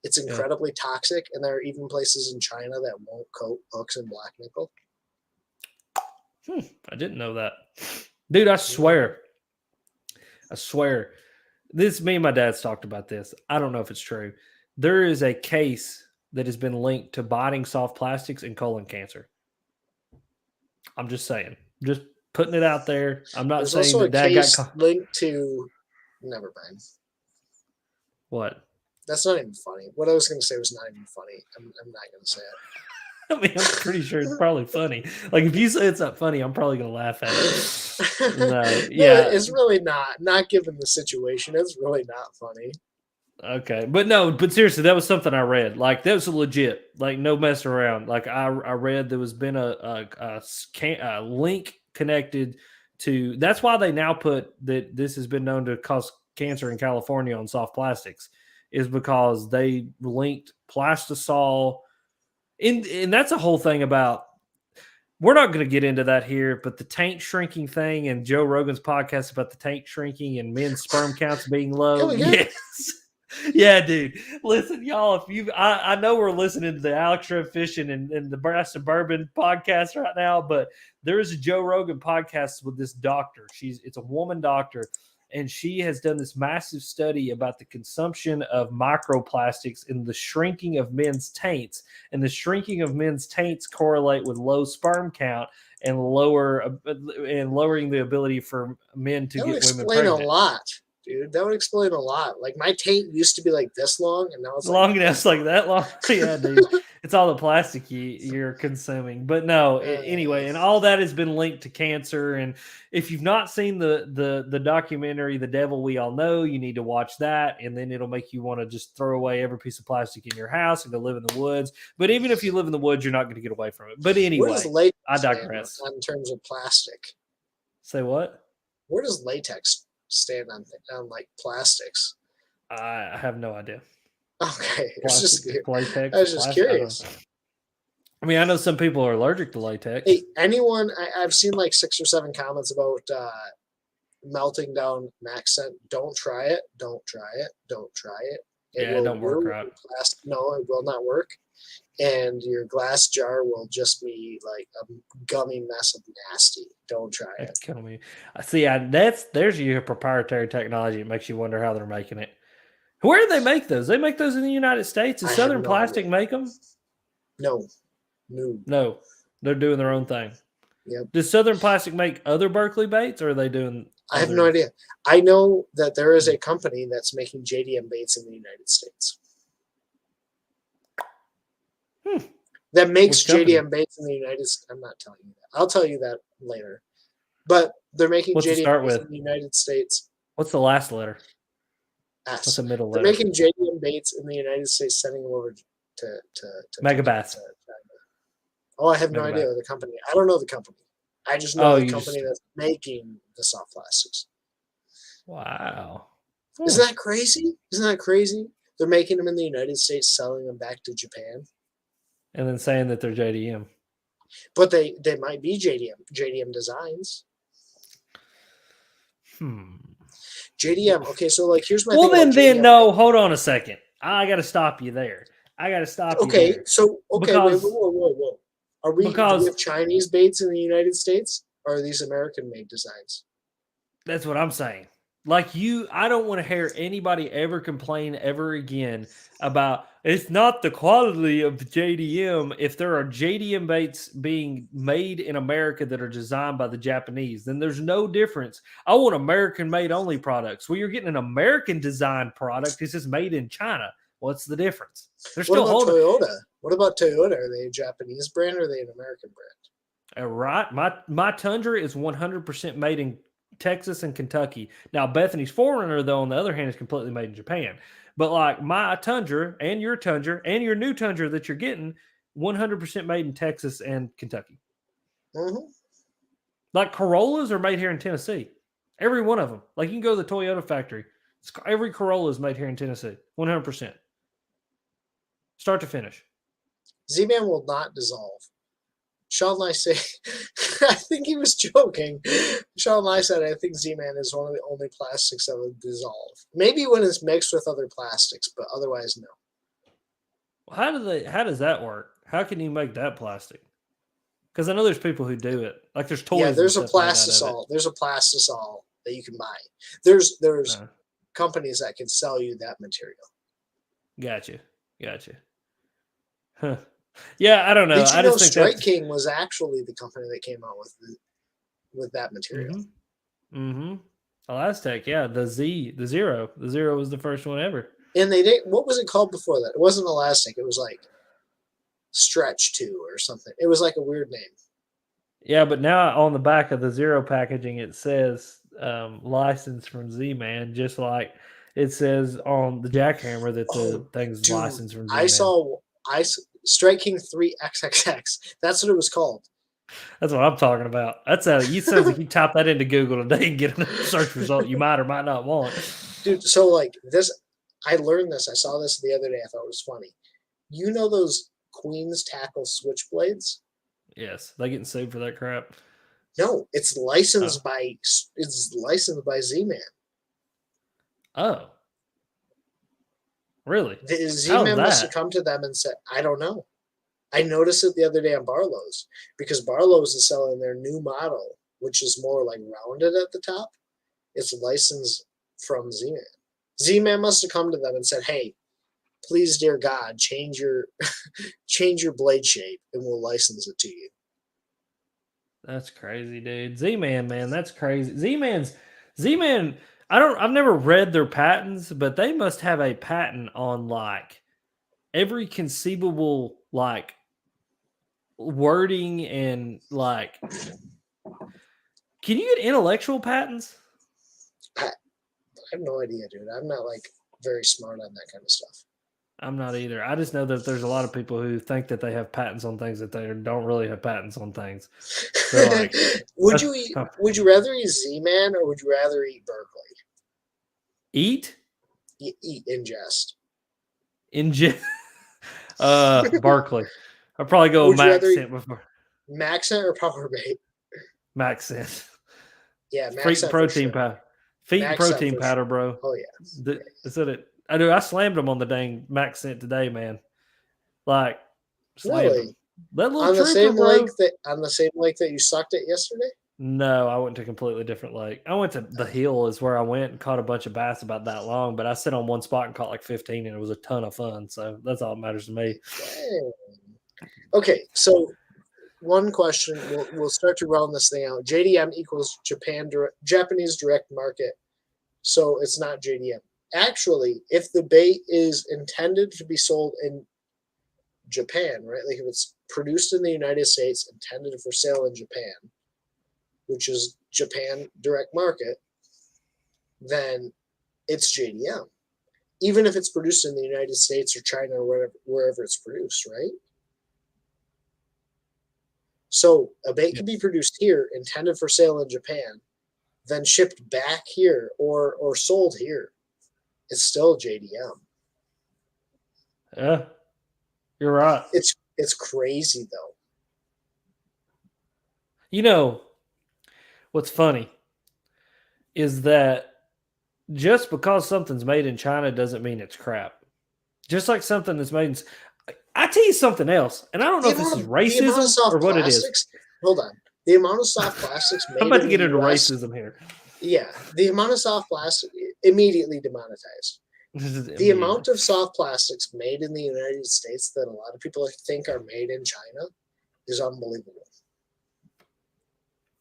It's incredibly toxic. And there are even places in China that won't coat hooks in black nickel. I didn't know that. Dude, I swear. This, me and my dad's talked about this. I don't know if it's true. There is a case that has been linked to biting soft plastics and colon cancer. I'm just saying. Just putting it out there. I'm not saying also that Dad got linked to. Never mind. What? That's not even funny. What I was going to say was not even funny. I'm not going to say it. I mean, I'm pretty sure it's probably funny. Like, if you say it's not funny, I'm probably going to laugh at it. No, it's really not. Not given the situation, it's really not funny. Okay, but seriously, that was something I read. Like that was legit. Like no messing around. Like I read there was been a link connected to. That's why they now put that this has been known to cause cancer in California on soft plastics, is because they linked plastisol. And that's a whole thing about. We're not going to get into that here, but the tank shrinking thing and Joe Rogan's podcast about the tank shrinking and men's sperm counts being low. Yes. Yeah, dude. Listen, y'all, if you I know we're listening to the Alex Red Fishing and the Brass and Bourbon podcast right now, but there is a Joe Rogan podcast with this doctor. It's a woman doctor, and she has done this massive study about the consumption of microplastics and the shrinking of men's taints. And the shrinking of men's taints correlate with low sperm count and lowering the ability for men to get women pregnant. That would explain a lot, dude. That would explain a lot. Like my taint used to be like this long, and now it's long enough, like that long. Yeah, dude. It's all the plastic you're consuming. But no, anyway, and all that has been linked to cancer. And if you've not seen the documentary "The Devil We All Know," you need to watch that, and then it'll make you want to just throw away every piece of plastic in your house and go live in the woods. But even if you live in the woods, you're not going to get away from it. But anyway, I digress. In terms of plastic, say what? Where does latex stand on like plastics? I have no idea. Okay, latex. I was just curious. I mean, I know some people are allergic to latex. Hey, anyone? I've seen like 6 or 7 comments about melting down Max scent. Don't try it. Don't try it. Don't try it. It don't work right. No, it will not work. And your glass jar will just be like a gummy mess of nasty. Don't try it. Kill me. See, there's your proprietary technology. It makes you wonder how they're making it. Where do they make those? They make those in the United States. Does Southern Plastic make them? No. They're doing their own thing. Yep. Does Southern Plastic make other Berkeley baits, or are they doing? I have no idea. I know that there is a company that's making JDM baits in the United States. That makes JDM baits in the United States. I'm not telling you that. I'll tell you that later. But they're making JDM baits in the United States. What's the last letter? S. What's the middle letter? They're making JDM baits in the United States, sending them over to Megabass. Oh, I have no idea the company. I don't know the company. I just know the company that's making the soft plastics. Wow. Isn't that crazy? They're making them in the United States, selling them back to Japan. And then saying that they're JDM. But they might be JDM designs. JDM. Okay, so like here's my thing. Well, then no, hold on a second. I got to stop you there. Okay, so whoa. Do we have Chinese baits in the United States, or are these American-made designs? That's what I'm saying. Like I don't want to hear anybody ever complain ever again about it's not the quality of JDM. If there are JDM baits being made in America that are designed by the Japanese, then there's no difference. I want American-made only products. Well, you're getting an American-designed product. It's just made in China. What's the difference? They're still holding. Toyota? What about Toyota? Are they a Japanese brand or are they an American brand? Right. My Tundra is 100% made in Texas and Kentucky. Now, Bethany's Forerunner, though, on the other hand, is completely made in Japan. But like my Tundra and your new Tundra that you're getting, 100% made in Texas and Kentucky. Mm-hmm. Like Corollas are made here in Tennessee. Every one of them. Like you can go to the Toyota factory. Every Corolla is made here in Tennessee. 100%. Start to finish. Z-Man will not dissolve. Sean and I say, I think he was joking. Sean and I said, I think Z-Man is one of the only plastics that would dissolve. Maybe when it's mixed with other plastics, but otherwise, no. Well, how does that work? How can you make that plastic? Because I know there's people who do it. Like there's toys. Yeah, there's a plastisol. There's a plastisol that you can buy. There's companies that can sell you that material. Gotcha. Huh. Yeah, I don't know. Did you know Strike King was actually the company that came out with that material? Mm-hmm. Elastic, yeah. The Zero was the first one ever. And they didn't. What was it called before that? It wasn't Elastic. It was like Stretch 2 or something. It was like a weird name. Yeah, but now on the back of the Zero packaging, it says license from Z-Man, just like it says on the jackhammer that the thing's dude, licensed from I Z-Man. saw Strike King 3 XXX. That's what it was called. That's what I'm talking about. That's how you sounds like you type that into Google today and get a search result you might or might not want. Dude, so like this, I learned this. I saw this the other day. I thought it was funny. You know those Queen's tackle switchblades? Yes, they getting sued for that crap. No, it's licensed by Z-Man. Oh, really? The Z-Man must have come to them and said, I don't know. I noticed it the other day on Barlow's because Barlow's is selling their new model, which is more like rounded at the top. It's licensed from Z-Man. Z-Man must have come to them and said, hey, please, dear God, change your blade shape and we'll license it to you. That's crazy, dude. Z-Man, man, that's crazy. Z-Man, I've never read their patents, but they must have a patent on like every conceivable like wording and like can you get intellectual patents? I have no idea, dude. I'm not like very smart on that kind of stuff. I'm not either. I just know that there's a lot of people who think that they have patents on things that they don't really have patents on things. So like, would you rather eat Z-Man or would you rather eat Berkeley? Eat? Ingest. Barkley. I'd probably go with Maxent before. Maxent or Power Bait? Maxent. Yeah, Maxent. Feet protein powder. Feet protein powder, bro. Oh yeah. Is it? I do. I slammed them on the dang Maxent today, man. Like, really? That little on the trooper, same bro. lake that you sucked at yesterday? No, I went to a completely different lake. I went to the hill is where I went and caught a bunch of bass about that long, but I sit on one spot and caught like 15 and it was a ton of fun. So that's all that matters to me. Dang. Okay, so one question, we'll start to round this thing out. JDM equals Japanese direct market. So it's not JDM. Actually, if the bait is intended to be sold in Japan, right? Like if it's produced in the United States, intended for sale in Japan, which is Japan direct market, then it's JDM. Even if it's produced in the United States or China or wherever it's produced, right? So a bait can be produced here, intended for sale in Japan, then shipped back here or sold here. It's still JDM. Yeah, you're right. It's crazy though. You know, what's funny is that just because something's made in China doesn't mean it's crap. Just like something that's made in... I tell you something else, and I don't know if this is racism or what it is. Hold on. The amount of soft plastics made I'm about to get into US, racism here. Yeah, the amount of soft plastic immediately demonetized. The amount of soft plastics made in the United States that a lot of people think are made in China is unbelievable.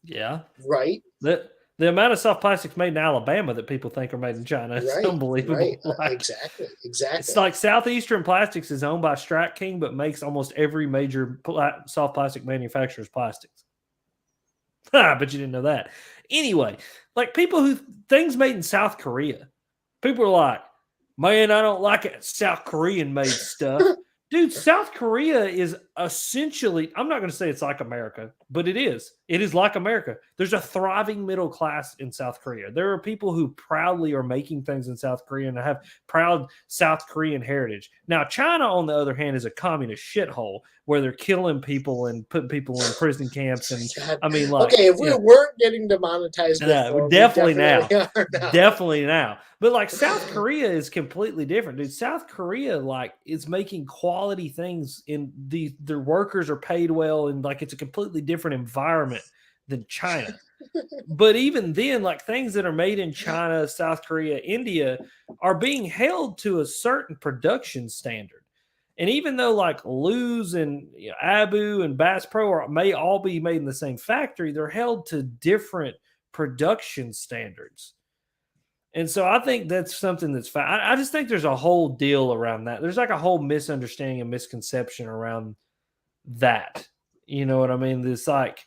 Yeah. Right? The amount of soft plastics made in Alabama that people think are made in China is unbelievable. Right. Like, exactly. It's like Southeastern Plastics is owned by Strike King, but makes almost every major soft plastic manufacturer's plastics. But you didn't know that. Anyway, like things made in South Korea, people are like, man, I don't like it. South Korean made stuff. Dude, South Korea is essentially, I'm not going to say it's like America, but it is. It is like America. There's a thriving middle class in South Korea. There are people who proudly are making things in South Korea and have proud South Korean heritage. Now, China, on the other hand, is a communist shithole where they're killing people and putting people in prison camps. And I mean, like, okay, if we weren't getting demonetized before, definitely now. Now. Definitely now. But like South Korea is completely different, dude. South Korea, like, is making quality things in their workers are paid well, and like it's a completely different environment than China. But even then, like things that are made in China, South Korea, India are being held to a certain production standard. And even though like Luz and Abu and Bass Pro may all be made in the same factory, they're held to different production standards. And so I think that's something that's fine. I just think there's a whole deal around that. There's like a whole misunderstanding and misconception around that. You know what I mean? It's like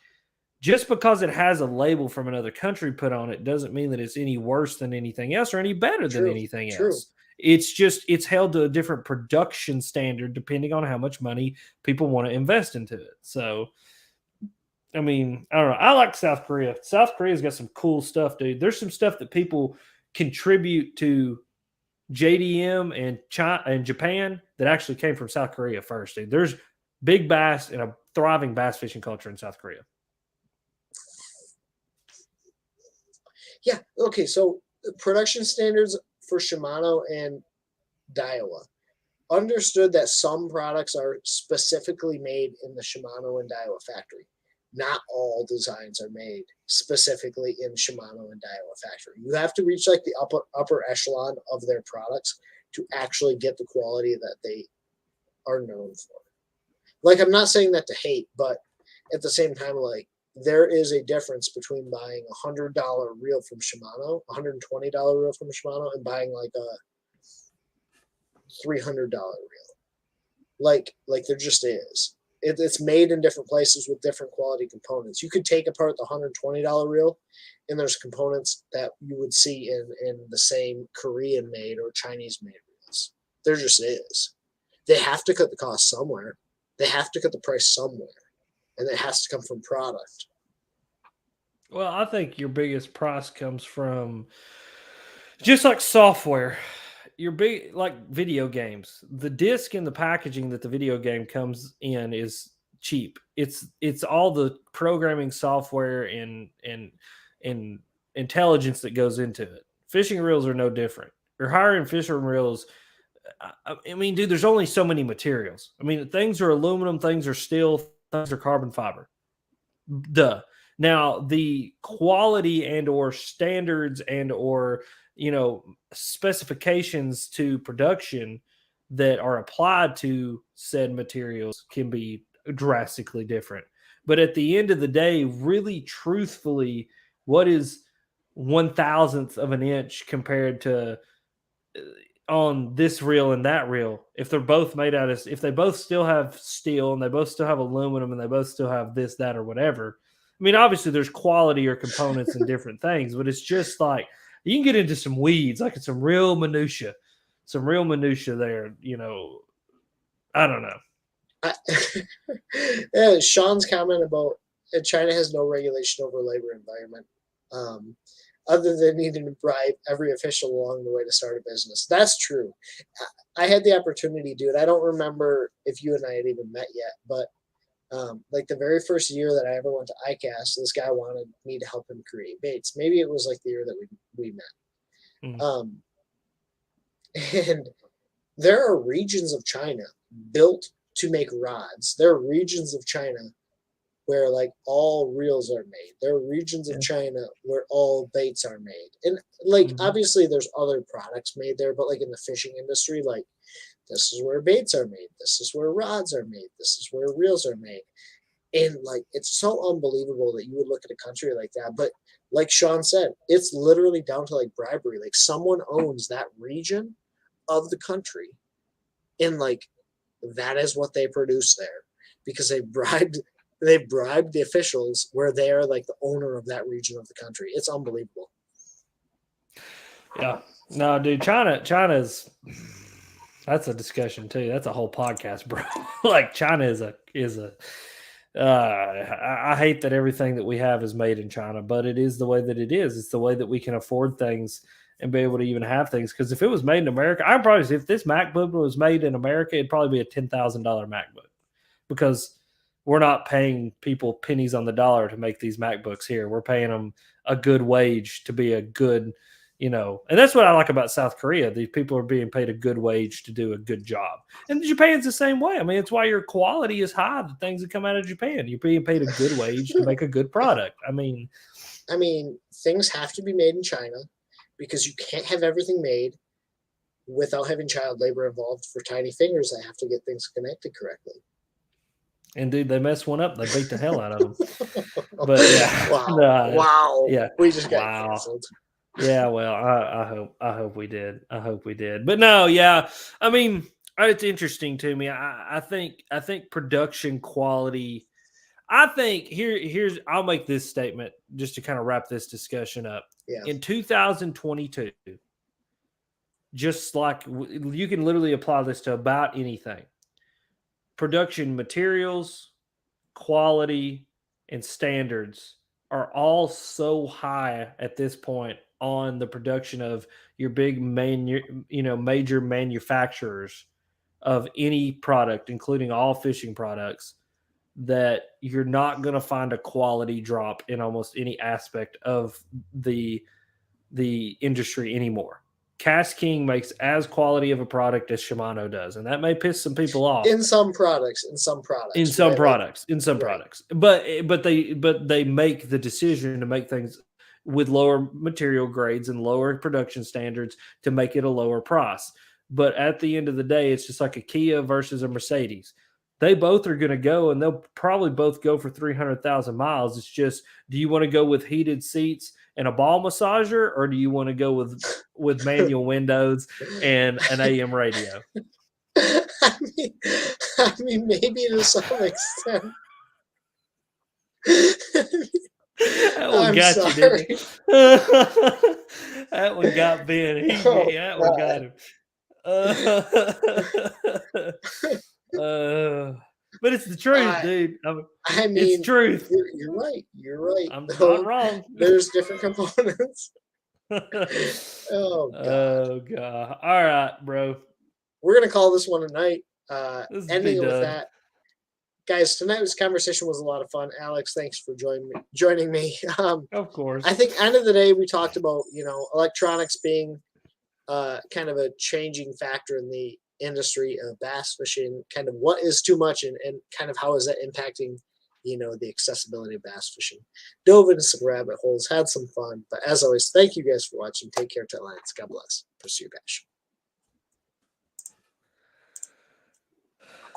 just because it has a label from another country put on it doesn't mean that it's any worse than anything else or any better than anything else. It's just, it's held to a different production standard depending on how much money people want to invest into it. So, I mean, I don't know. I like South Korea. South Korea's got some cool stuff, dude. There's some stuff that people contribute to JDM and China and Japan that actually came from South Korea first, dude. There's big bass and a thriving bass fishing culture in South Korea. Yeah. Okay. So production standards for Shimano and Daiwa. Understood that some products are specifically made in the Shimano and Daiwa factory. Not all designs are made specifically in Shimano and Daiwa factory. You have to reach like the upper echelon of their products to actually get the quality that they are known for. Like, I'm not saying that to hate, but at the same time, like, there is a difference between buying $100 reel from Shimano, $120 reel from Shimano, and buying like a $300 reel. Like there just is. It's made in different places with different quality components. You could take apart the $120 reel, and there's components that you would see in the same Korean made or Chinese made reels. There just is. They have to cut the cost somewhere. They have to cut the price somewhere, and it has to come from product. Well, I think your biggest price comes from just like software. Your big, like video games, the disc and the packaging that the video game comes in is cheap. It's all the programming software and intelligence that goes into it. Fishing reels are no different. You're hiring fishing reels. I mean, dude, there's only so many materials. I mean, things are aluminum, things are steel, things are carbon fiber. Duh. Now, the quality and or standards and or specifications to production that are applied to said materials can be drastically different. But at the end of the day, really truthfully, what is 1,000th of an inch compared to on this reel and that reel? If they're both made out of, if they both still have steel and they both still have aluminum and they both still have this, that, or whatever. I mean, obviously there's quality or components and different things, but it's just like, you can get into some weeds, like some real minutia there. I don't know. Yeah, Sean's comment about China has no regulation over labor environment, other than needing to bribe every official along the way to start a business. That's true. I had the opportunity, dude. I don't remember if you and I had even met yet, but like the very first year that I ever went to ICAST, this guy wanted me to help him create baits. Maybe it was like the year that we met. Mm-hmm. And there are regions of China built to make rods. There are regions of China where like all reels are made. There are regions of China where all baits are made. And like, obviously there's other products made there, but like in the fishing industry, like, this is where baits are made. This is where rods are made. This is where reels are made. And like, it's so unbelievable that you would look at a country like that. But like Sean said, it's literally down to like bribery. Like, someone owns that region of the country, and like, that is what they produce there because they bribed the officials where they are like the owner of that region of the country. It's unbelievable. Yeah. No, dude, China's that's a discussion too. That's a whole podcast, bro. Like, China is a I hate that everything that we have is made in China, but it is the way that it is. It's the way that we can afford things and be able to even have things. Because if it was made in America, I'd probably say if this MacBook was made in America, it'd probably be a $10,000 MacBook, because we're not paying people pennies on the dollar to make these MacBooks here. We're paying them a good wage to be a good, and that's what I like about South Korea. These people are being paid a good wage to do a good job. And Japan's the same way. I mean, it's why your quality is high, the things that come out of Japan. You're being paid a good wage to make a good product. I mean, things have to be made in China because you can't have everything made without having child labor involved for tiny fingers that have to get things connected correctly. And dude, they mess one up, they beat the hell out of them. But yeah, wow, yeah, we just got canceled. Yeah, well, I hope we did. But no, yeah, I mean, it's interesting to me. I think production quality. I think here's I'll make this statement just to kind of wrap this discussion up. Yeah. In 2022, just like you can literally apply this to about anything. Production materials, quality, and standards are all so high at this point on the production of your big major manufacturers of any product, including all fishing products, that you're not going to find a quality drop in almost any aspect of the industry anymore. Cast King makes as quality of a product as Shimano does, and that may piss some people off. In some products, but they make the decision to make things with lower material grades and lower production standards to make it a lower price. But at the end of the day, it's just like a Kia versus a Mercedes. They both are going to go, and they'll probably both go for 300,000 miles. It's just, do you want to go with heated seats and a ball massager, or do you want to go with manual windows and an AM radio? I mean, maybe to some extent. That one got you, didn't it? That one got Ben. That one got him. But it's the truth, dude. I mean, it's truth. You're right. You're right. I'm not wrong. There's different components. Oh God! All right, bro. We're gonna call this one a night. Ending it with that, guys. Tonight's conversation was a lot of fun. Alex, thanks for joining me. Of course. I think end of the day we talked about electronics being kind of a changing factor in the industry of bass fishing, kind of what is too much and kind of how is that impacting the accessibility of bass fishing. Dove into some rabbit holes, had some fun, but as always, thank you guys for watching. Take care till Lance. God bless. Pursue your passion.